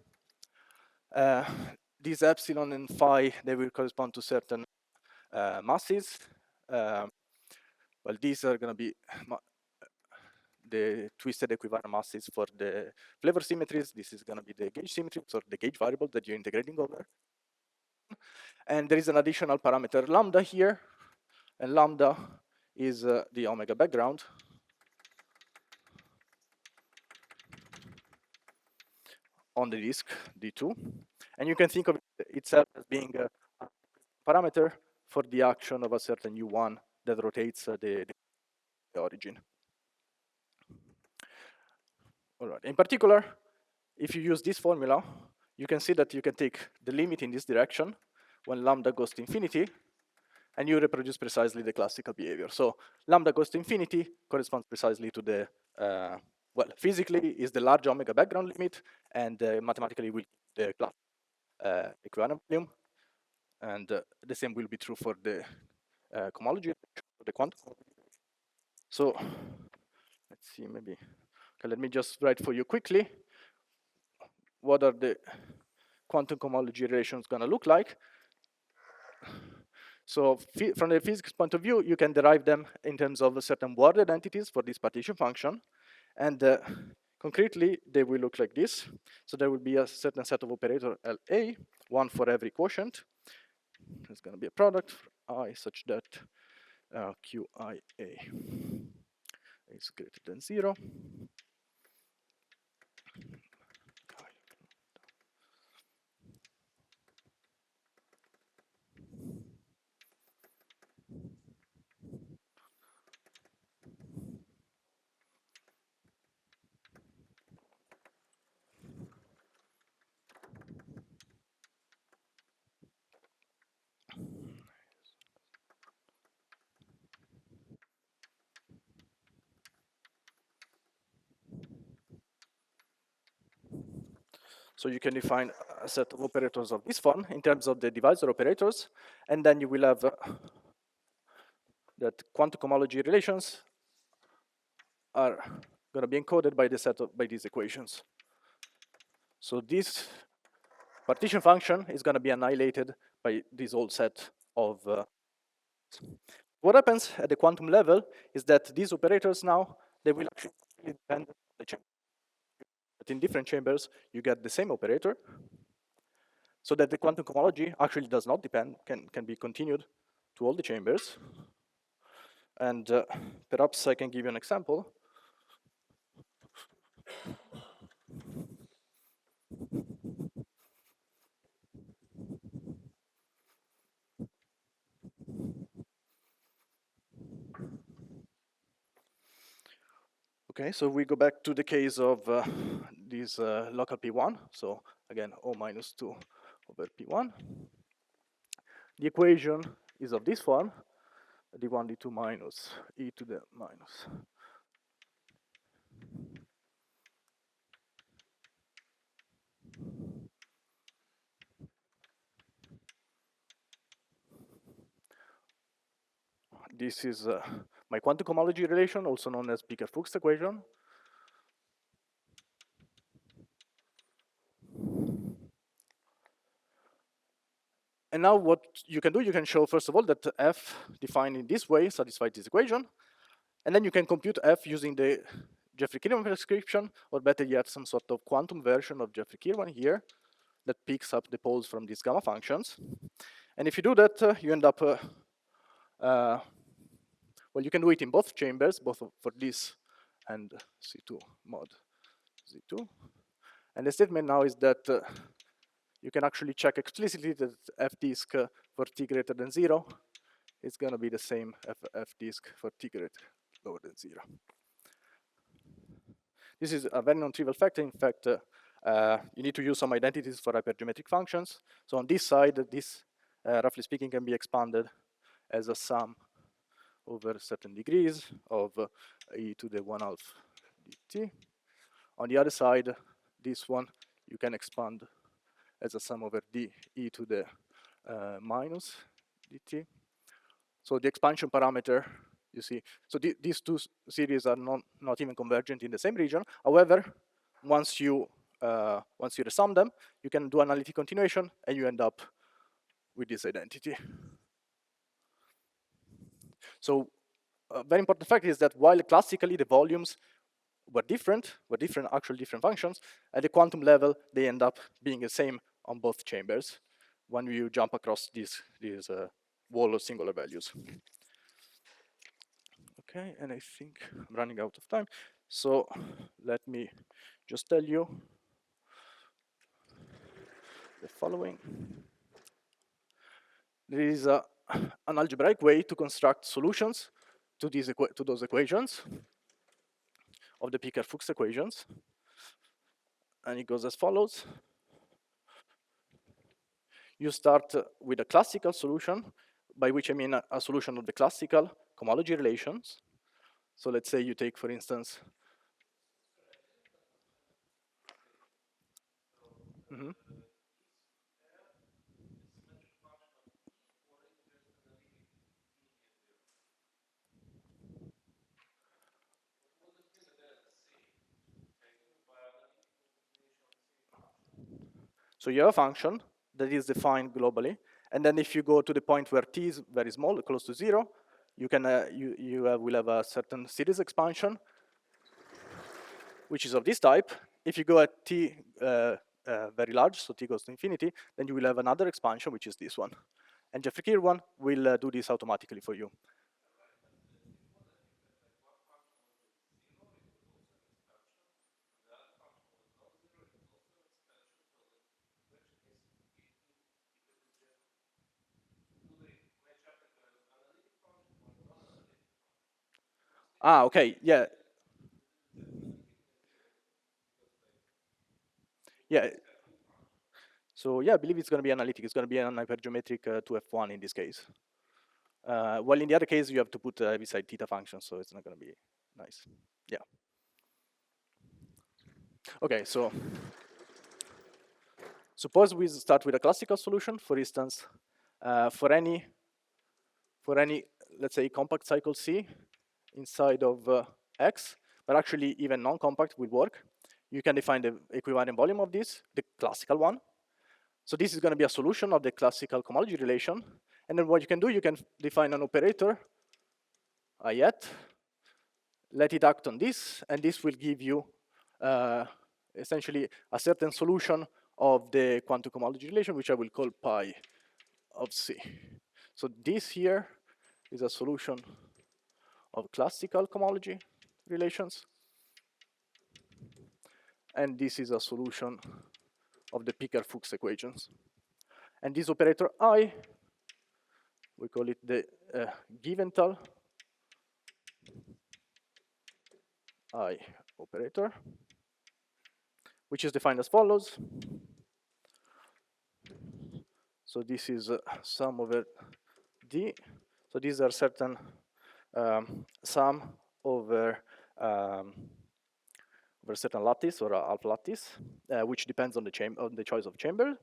These epsilon and phi, they will correspond to certain masses. Well, these are going to be the twisted equivalent masses for the flavor symmetries. This is going to be the gauge symmetries or the gauge variable that you're integrating over. And there is an additional parameter lambda here, and lambda is the omega background. On the disk D2. And you can think of it itself as being a parameter for the action of a certain U1 that rotates the origin. All right. In particular, if you use this formula, you can see that you can take the limit in this direction when lambda goes to infinity, and you reproduce precisely the classical behavior. So lambda goes to infinity corresponds precisely to the, well, physically is the large omega background limit, and mathematically will the class equivalent volume. And the same will be true for the cohomology, the quantum. So let's see, maybe, okay, let me just write for you quickly what are the quantum cohomology relations gonna look like. So from the physics point of view, you can derive them in terms of certain worded entities for this partition function. And concretely, they will look like this. So there will be a certain set of operator LA, one for every quotient. There's going to be a product for I such that QIA is greater than 0. So you can define a set of operators of this form in terms of the divisor operators, and then you will have that quantum homology relations are going to be encoded by the set of, by these equations. So this partition function is going to be annihilated by this whole set of. What happens at the quantum level is that these operators now they will actually depend on the chamber. But in different chambers, you get the same operator, so that the quantum homology actually does not depend, can be continued to all the chambers. And perhaps I can give you an example. Okay, so we go back to the case of this local P1. So again, O minus 2 over P1. The equation is of this form, d1, d2 minus e to the minus. This is my quantum homology relation, also known as Picker-Fuchs equation. And now what you can do, you can show, first of all, that f defined in this way satisfies this equation. And then you can compute f using the Jeffrey-Kirwan prescription, or better yet, some sort of quantum version of Jeffrey-Kirwan here that picks up the poles from these gamma functions. And if you do that, you end up, well, you can do it in both chambers, both for this and C2 mod Z2. And the statement now is that you can actually check explicitly that f disk for t greater than 0 is going to be the same f disk for t greater lower than 0. This is a very non-trivial factor. In fact, you need to use some identities for hypergeometric functions. So on this side, this, roughly speaking, can be expanded as a sum over certain degrees of e to the 1/2 dt. On the other side, this one you can expand as a sum over d e to the minus dt. So the expansion parameter, you see, so these two series are not even convergent in the same region. However, once you resum them, you can do analytic continuation, and you end up with this identity. So a very important fact is that while classically the volumes were different functions, at the quantum level, they end up being the same on both chambers when you jump across these wall of singular values. Okay, and I think I'm running out of time. So let me just tell you the following. There is an algebraic way to construct solutions to those equations of the Picker-Fuchs equations. And it goes as follows. You start with a classical solution, by which I mean a solution of the classical homology relations. So let's say you take, for instance, so you have a function that is defined globally, and then if you go to the point where t is very small, close to 0, you can will have a certain series expansion, which is of this type. If you go at t very large, so t goes to infinity, then you will have another expansion, which is this one. And Jeffrey-Kirwan will do this automatically for you. Ah, okay, yeah. Yeah. So yeah, I believe it's going to be analytic. It's going to be an hypergeometric 2f1 in this case. Well, in the other case, you have to put beside theta function, so it's not going to be nice. Yeah. Okay, so Suppose we start with a classical solution, for instance, for any, let's say, compact cycle C inside of X, but actually even non-compact will work. You can define the equivariant volume of this, the classical one. So this is going to be a solution of the classical cohomology relation. And then what you can do, you can define an operator, yet, let it act on this, and this will give you essentially a certain solution of the quantum cohomology relation, which I will call pi of C. So this here is a solution of classical cohomology relations, and this is a solution of the Picard-Fuchs equations. And this operator I, we call it the Giventhal I operator, which is defined as follows. So this is sum over D. So these are certain sum over over a certain lattice or a half lattice, which depends on the choice of chamber.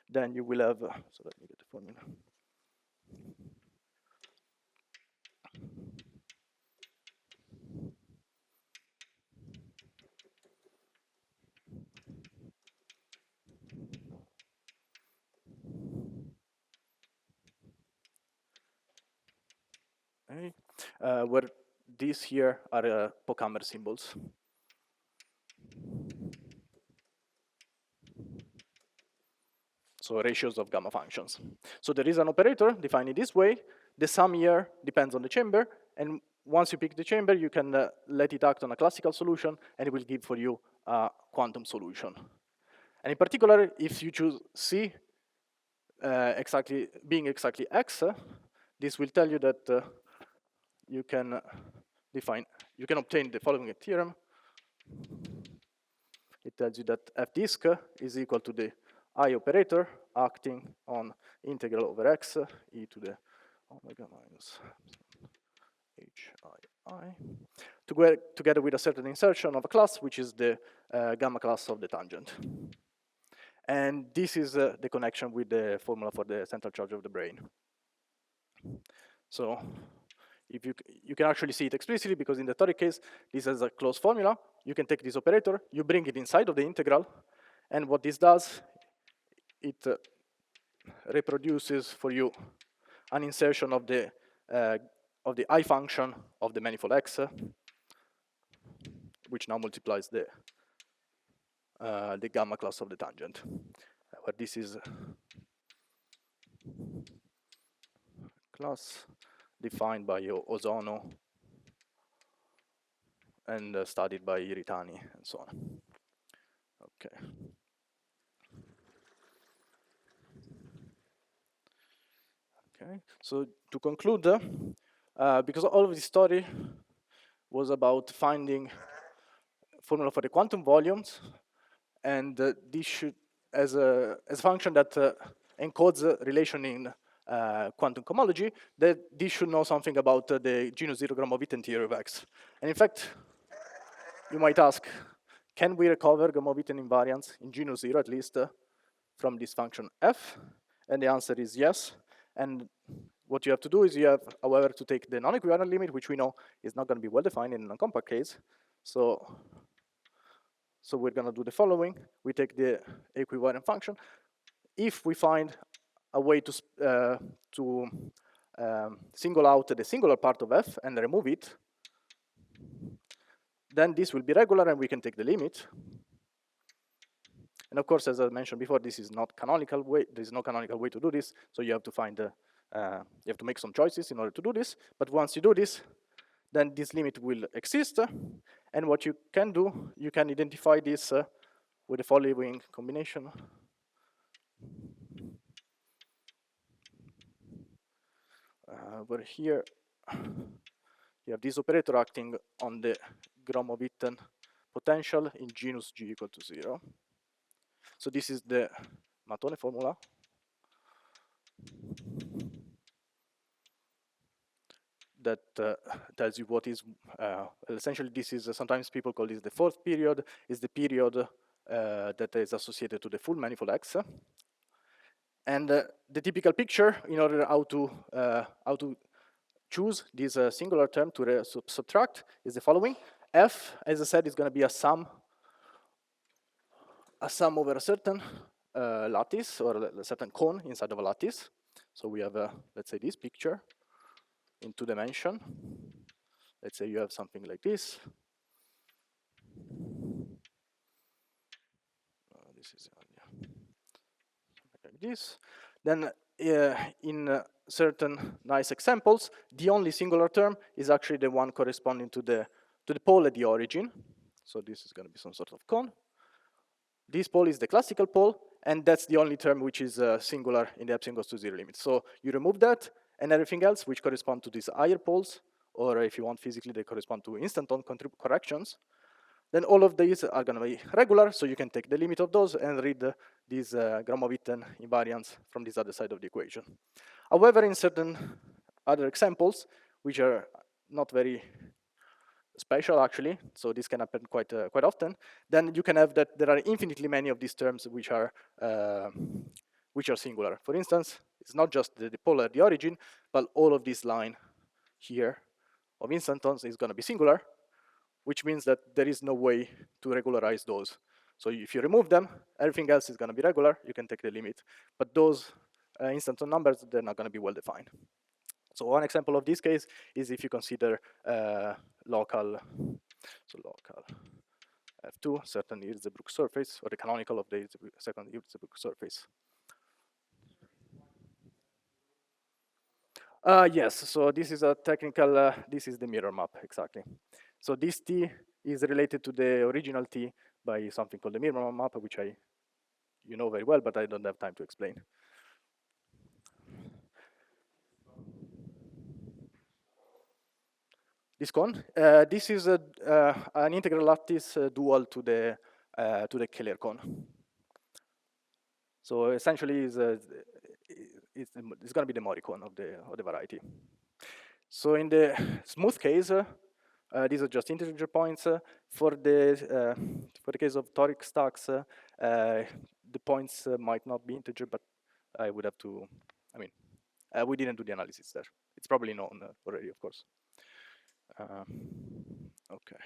Then you will have. So let me get the formula. Okay. Where these here are Pochhammer symbols. So ratios of gamma functions. So there is an operator defined in this way. The sum here depends on the chamber, and once you pick the chamber, you can let it act on a classical solution, and it will give for you a quantum solution. And in particular, if you choose C being exactly X, this will tell you that you can obtain the following theorem. It tells you that f disk is equal to the I operator acting on integral over x e to the omega minus hi together with a certain insertion of a class, which is the gamma class of the tangent. And this is the connection with the formula for the central charge of the brane. So if you can actually see it explicitly, because in the toric case, this is a closed formula. You can take this operator, you bring it inside of the integral, and what this does, it reproduces for you an insertion of the I function of the manifold X, which now multiplies the gamma class of the tangent. But this is class defined by Ozono and studied by Iritani and so on. Okay. Okay. So to conclude, because all of this story was about finding formula for the quantum volumes, and this should, as a function that encodes a relation in quantum cohomology, that this should know something about the genus zero Gromov-Witten theory of X. And in fact, you might ask, can we recover Gromov-Witten invariance in genus zero at least from this function f? And the answer is yes. And what you have to do is you have, however, to take the non-equivariant limit, which we know is not going to be well defined in a non-compact case. So we're going to do the following. We take the equivariant function. If we find a way to single out the singular part of f and remove it, then this will be regular and we can take the limit. And of course, as I mentioned before, this is not canonical way. There is no canonical way to do this. So you have to find you have to make some choices in order to do this. But once you do this, then this limit will exist. And what you can do, you can identify this with the following combination. Where here you have this operator acting on the Gromov-Witten potential in genus G equal to 0. So this is the Matone formula. That tells you what is, essentially this is, sometimes people call this the fourth period, is the period that is associated to the full manifold X. And the typical picture, in order how to choose this singular term to subtract, is the following. F, as I said, is going to be a sum over a certain lattice, or a certain cone inside of a lattice. So we have, let's say, this picture in 2 dimension. Let's say you have something like this. This is like this. Then in certain nice examples, the only singular term is actually the one corresponding to the pole at the origin. So this is going to be some sort of cone. This pole is the classical pole, and that's the only term which is singular in the epsilon goes to 0 limit. So you remove that, and everything else which correspond to these higher poles, or if you want physically, they correspond to instanton corrections. Then all of these are going to be regular, so you can take the limit of those and read these Gromov-Witten invariants from this other side of the equation. However, in certain other examples, which are not very special actually, so this can happen quite often, then you can have that there are infinitely many of these terms which are singular. For instance, it's not just the pole at the origin, but all of this line here of instantons is going to be singular, which means that there is no way to regularize those. So if you remove them, everything else is going to be regular. You can take the limit. But those instanton numbers, they're not going to be well defined. So one example of this case is if you consider local F2, certain Hirzebruch surface, or the canonical of the second Hirzebruch surface. Yes, so this is a technical, this is the mirror map, exactly. So this T is related to the original T by something called the mirror map, which you know very well, but I don't have time to explain. This cone, this is an integral lattice dual to the Keller cone. So essentially, it's going to be the Mori cone of the variety. So in the smooth case, these are just integer points. For the case of toric stacks, the points might not be integer, but I would have to. I mean, we didn't do the analysis there. It's probably known already, of course. Okay.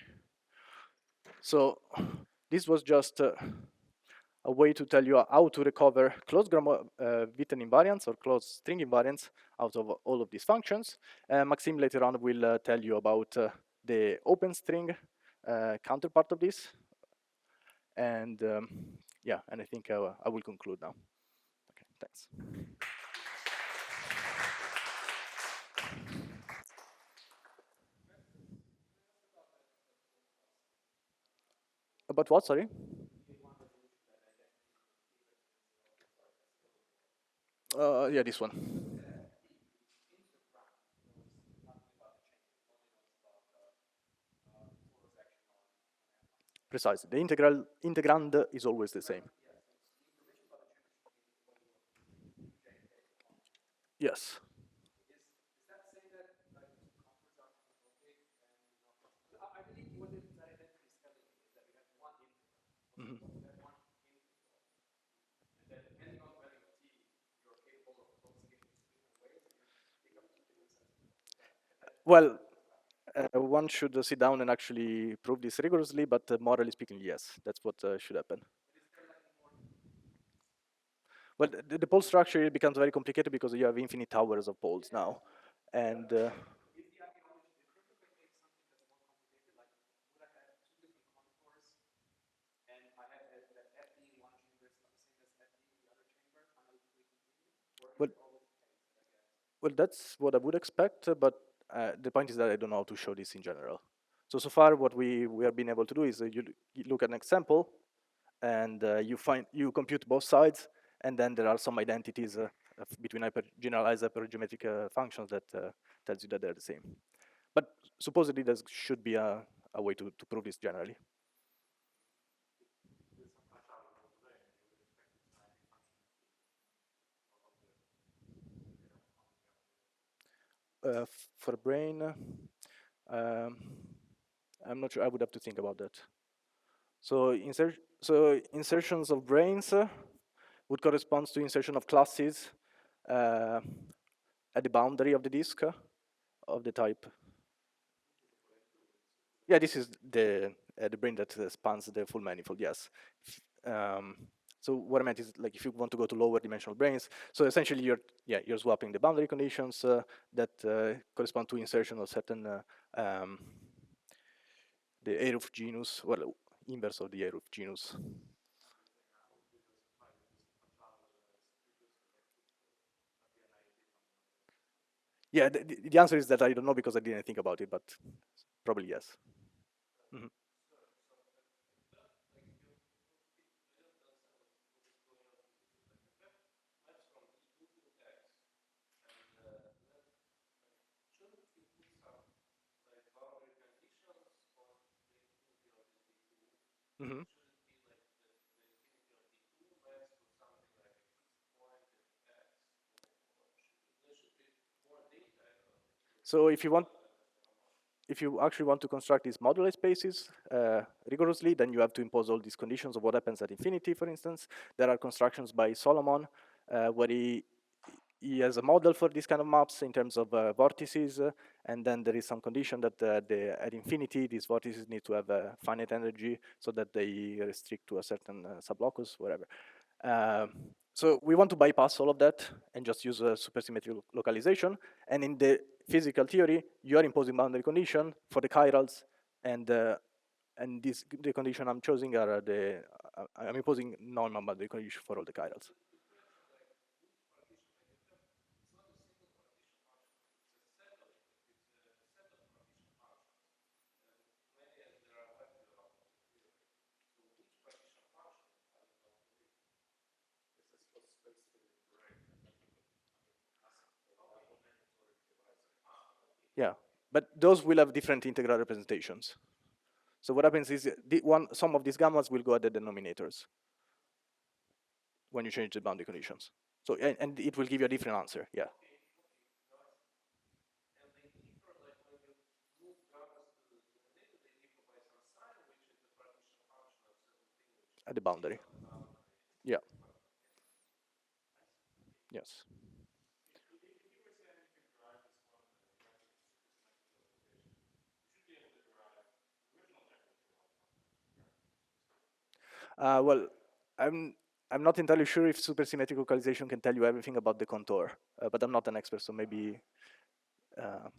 So this was just a way to tell you how to recover closed Gromov-Witten invariants or closed string invariants out of all of these functions. Maxime later on will tell you about the open string counterpart of this. And yeah, and I think I will conclude now. Okay, thanks. About what, sorry? Yeah, this one. Precisely. The integrand is always the same. Yes. Mm-hmm. Well, one should sit down and actually prove this rigorously, but morally speaking, yes, that's what should happen. Well, the pole structure becomes very complicated because you have infinite towers of poles now, and well, that's what I would expect, but the point is that I don't know how to show this in general. So far, what we have been able to do is you look at an example, and you compute both sides, and then there are some identities between generalized hypergeometric functions that tells you that they're the same. But supposedly there should be a way to prove this generally. For brain, I'm not sure. I would have to think about that. So insertions of brains would correspond to insertion of classes uh, at the boundary of the disk of the type. Yeah, this is the brain that spans the full manifold. Yes. Um, so what I meant is, like, if you want to go to lower dimensional brains, so essentially you're swapping the boundary conditions that correspond to insertion of certain the Aruf genus, well, inverse of the Aruf genus. Yeah, the answer is that I don't know because I didn't think about it, but probably yes. Mhm. Mhm. So if you actually want to construct these modular spaces rigorously, then you have to impose all these conditions of what happens at infinity, for instance. There are constructions by Solomon where he has a model for these kind of maps in terms of vortices, and then there is some condition that at infinity, these vortices need to have finite energy so that they restrict to a certain sublocus, whatever. Um, so we want to bypass all of that and just use a supersymmetric localization. And in the physical theory, you are imposing boundary condition for the chirals, and the condition I'm choosing are I'm imposing normal boundary condition for all the chirals. Yeah, but those will have different integral representations. So what happens is some of these gammas will go at the denominators when you change the boundary conditions. So and it will give you a different answer. Yeah. At the boundary. Yeah. Yes. Well, I'm I'm not entirely sure if supersymmetric localization can tell you everything about the contour, but I'm not an expert, so maybe. Uh,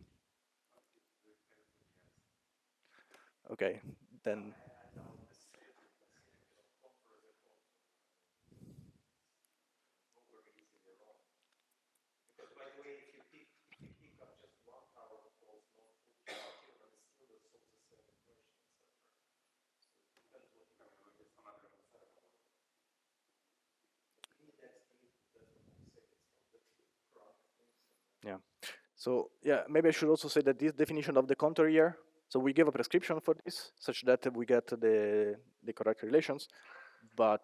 okay, then. Yeah. So yeah, maybe I should also say that this definition of the contour here. So we give a prescription for this, such that we get the correct relations, but.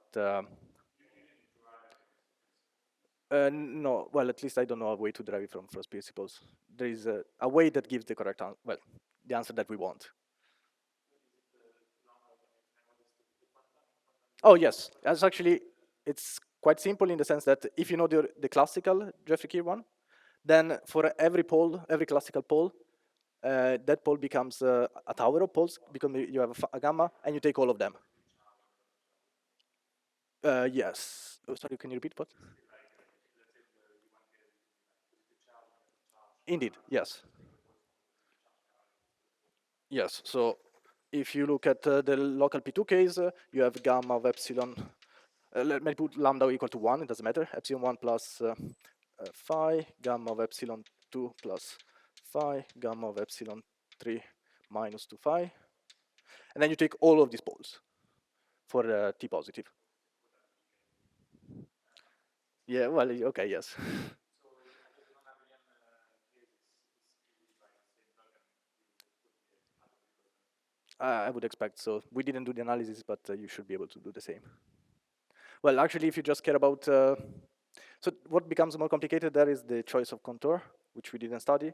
No, well, at least I don't know a way to derive it from first principles. There is a way that gives the correct answer, well, the answer that we want. Oh, yes. That's actually, it's quite simple in the sense that if you know the classical Jeffrey Keir one, then for every pole, every classical pole, that pole becomes a tower of poles because you have a gamma and you take all of them. Yes. Oh, sorry, can you repeat what? Indeed, yes. Yes, so if you look at the local P2 case, you have gamma of epsilon. Let me put lambda equal to 1, it doesn't matter. Epsilon 1 plus phi, gamma of epsilon 2 plus phi, gamma of epsilon 3 minus 2 phi. And then you take all of these poles for T positive. Yeah, well, okay, yes. I would expect so. We didn't do the analysis, but you should be able to do the same. Well, actually, if you just care about, so what becomes more complicated there is the choice of contour, which we didn't study.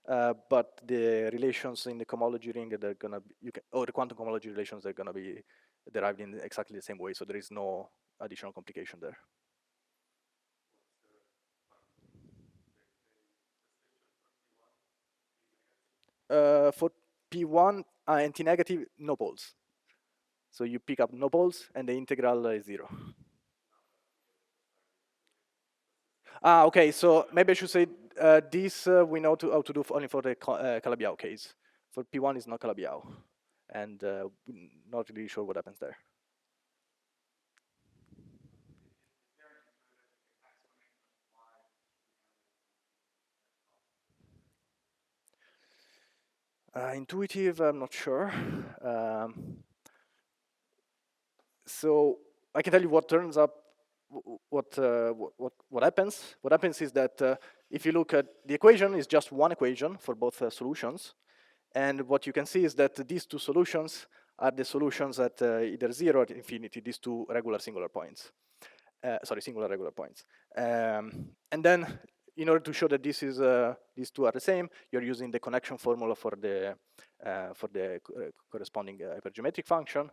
but the relations in the cohomology ring, they're gonna be, or the quantum cohomology relations, they're gonna be derived in exactly the same way, so there is no additional complication there. For P1, anti-negative, no poles. So you pick up no poles, and the integral is 0. Okay, so maybe I should say this we know how to do only for the Calabi-Yau case. For P1 is not Calabi-Yau, and not really sure what happens there. Intuitive, I'm not sure. So I can tell you what turns up, what happens. What happens is that if you look at the equation, is just one equation for both solutions, and what you can see is that these two solutions are the solutions at either 0 or infinity, these two regular singular points. Sorry, singular regular points. And then, in order to show that these two are the same, you're using the connection formula for the corresponding hypergeometric function.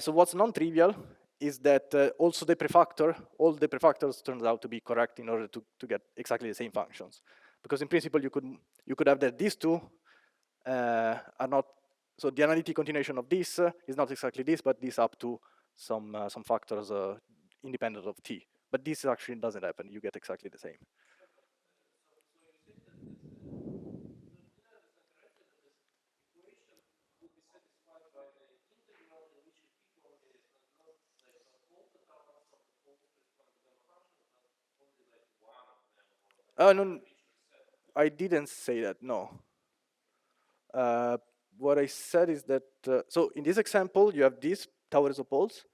So what's non-trivial is that also the prefactor, all the prefactors turns out to be correct in order to get exactly the same functions. Because in principle, you could have that these two are not, so the analytic continuation of this is not exactly this, but this up to some factors independent of t. But this actually doesn't happen. You get exactly the same. No, I didn't say that, no. What I said is that, so in this example, you have these towers of poles.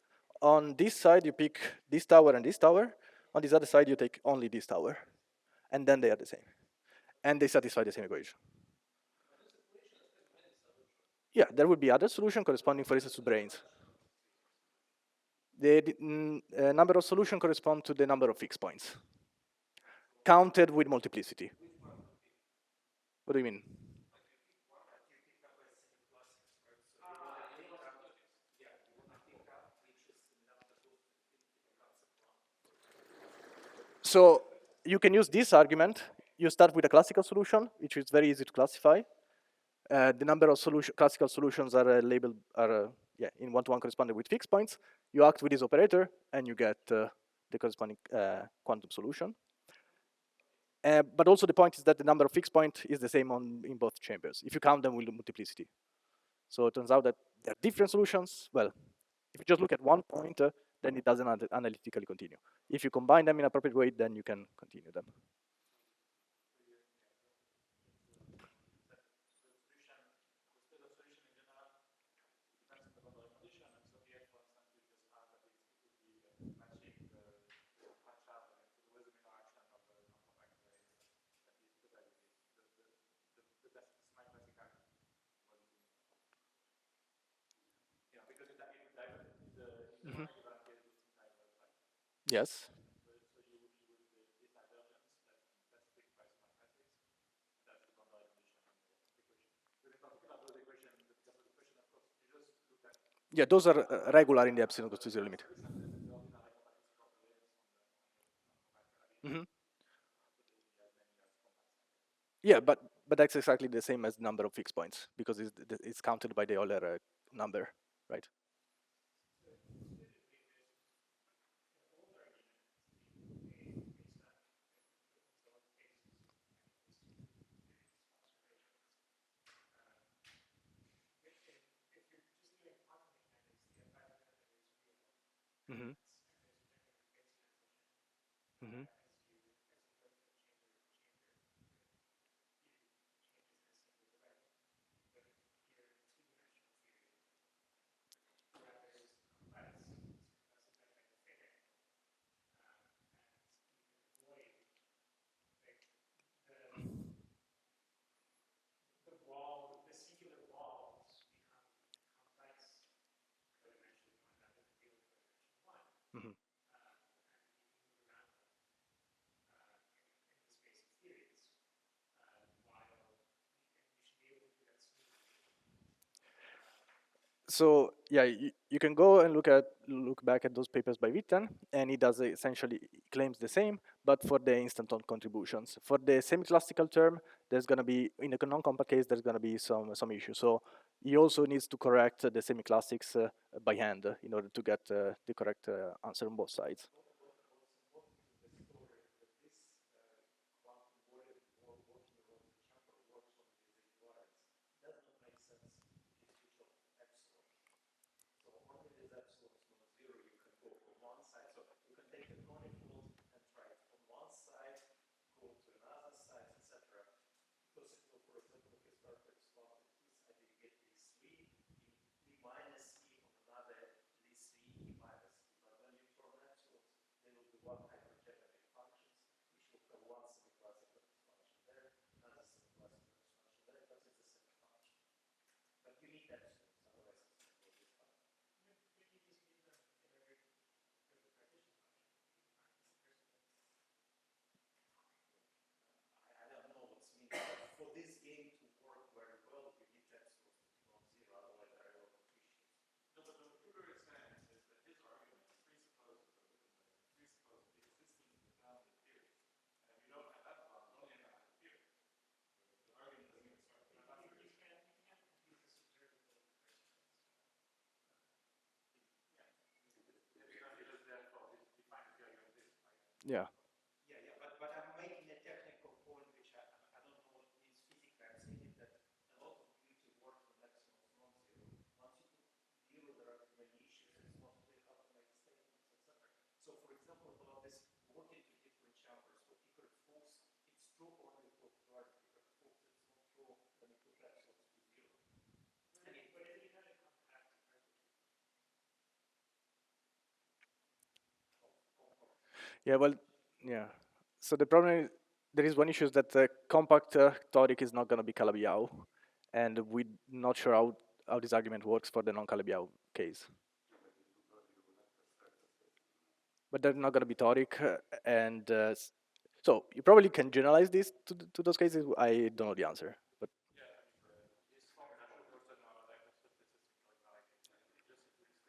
On this side, you pick this tower and this tower. On this other side, you take only this tower. And then they are the same. And they satisfy the same equation. Yeah, there would be other solution corresponding, for instance, to branes. The number of solution correspond to the number of fixed points, counted with multiplicity. What do you mean? So you can use this argument. You start with a classical solution, which is very easy to classify. The number of classical solutions are labeled in one-to-one corresponding with fixed points. You act with this operator, and you get the corresponding quantum solution. But also the point is that the number of fixed points is the same in both chambers, if you count them with multiplicity. So it turns out that there are different solutions. Well, if you just look at one point, then it doesn't analytically continue. If you combine them in an appropriate way, then you can continue them. Mm-hmm. Yes. Yeah, those are regular in the epsilon goes to zero limit. Mm-hmm. Yeah, but that's exactly the same as number of fixed points because it's counted by the Euler number, right? Mm-hmm. Mm-hmm. Mm-hmm. So yeah, you can go and look back at those papers by Witten, and he does essentially claims the same, but for the instanton contributions. For the semi-classical term, there's gonna be in the non-compact case there's gonna be some issue. So he also needs to correct the semi-classics by hand in order to get the correct answer on both sides. Yeah. Yeah, well, yeah. So the problem is there is one issue is that the compact toric is not going to be Calabi-Yau, and we're not sure how this argument works for the non-Calabi-Yau case. But they're not going to be toric, and so you probably can generalize this to those cases. I don't know the answer, but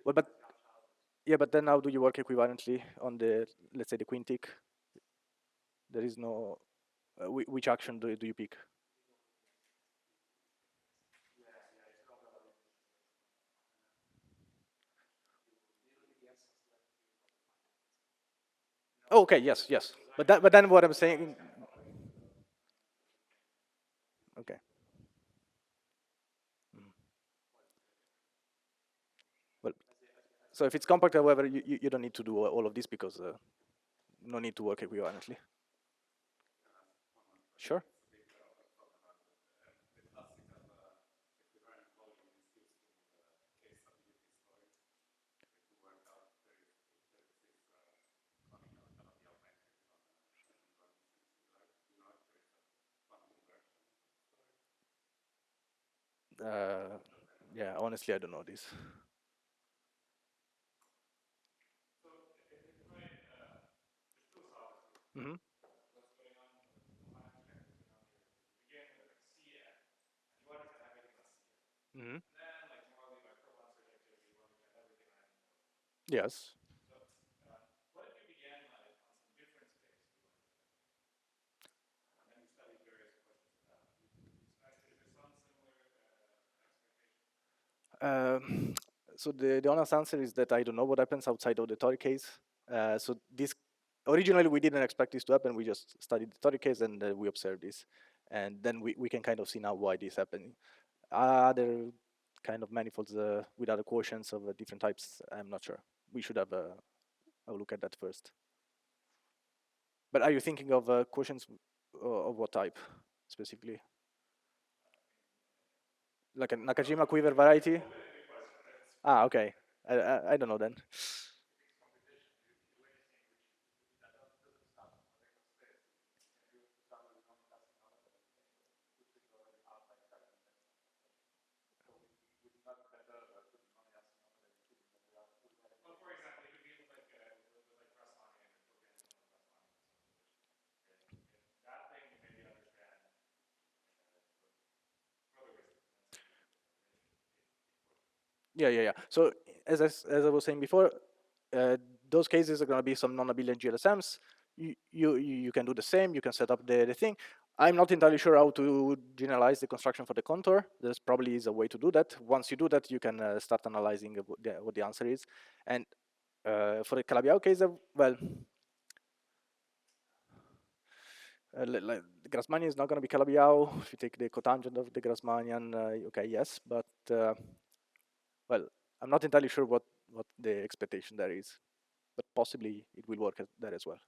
well, but yeah, but then how do you work equivalently on the, let's say, the quintic? There is no which action do you pick? Oh, okay, yes, yes. But then what I'm saying, okay. Mm. Well, so if it's compact, however, you don't need to do all of this because no need to work equivalently. Sure. Uh, yeah, honestly, I don't know this. Hmm. Hmm. Yes. Um, so the honest answer is that I don't know what happens outside of the Tori case. So this originally we didn't expect this to happen. We just studied the Tori case and we observed this, and then we can kind of see now why this happened. Other kind of manifolds with other quotients of different types, I'm not sure. We should have a look at that first. But are you thinking of quotients of what type specifically? Like a Nakajima quiver variety? Ah, okay. I don't know then. Yeah. So as I was saying before, those cases are going to be some non-abelian GLSMs. You can do the same. You can set up the thing. I'm not entirely sure how to generalize the construction for the contour. There's probably is a way to do that. Once you do that, you can start analyzing what the answer is. And for the Calabi-Yau case, well, like the Grassmannian is not going to be Calabi-Yau. If you take the cotangent of the Grassmannian, okay, yes, but well, I'm not entirely sure what the expectation there is, but possibly it will work there as well.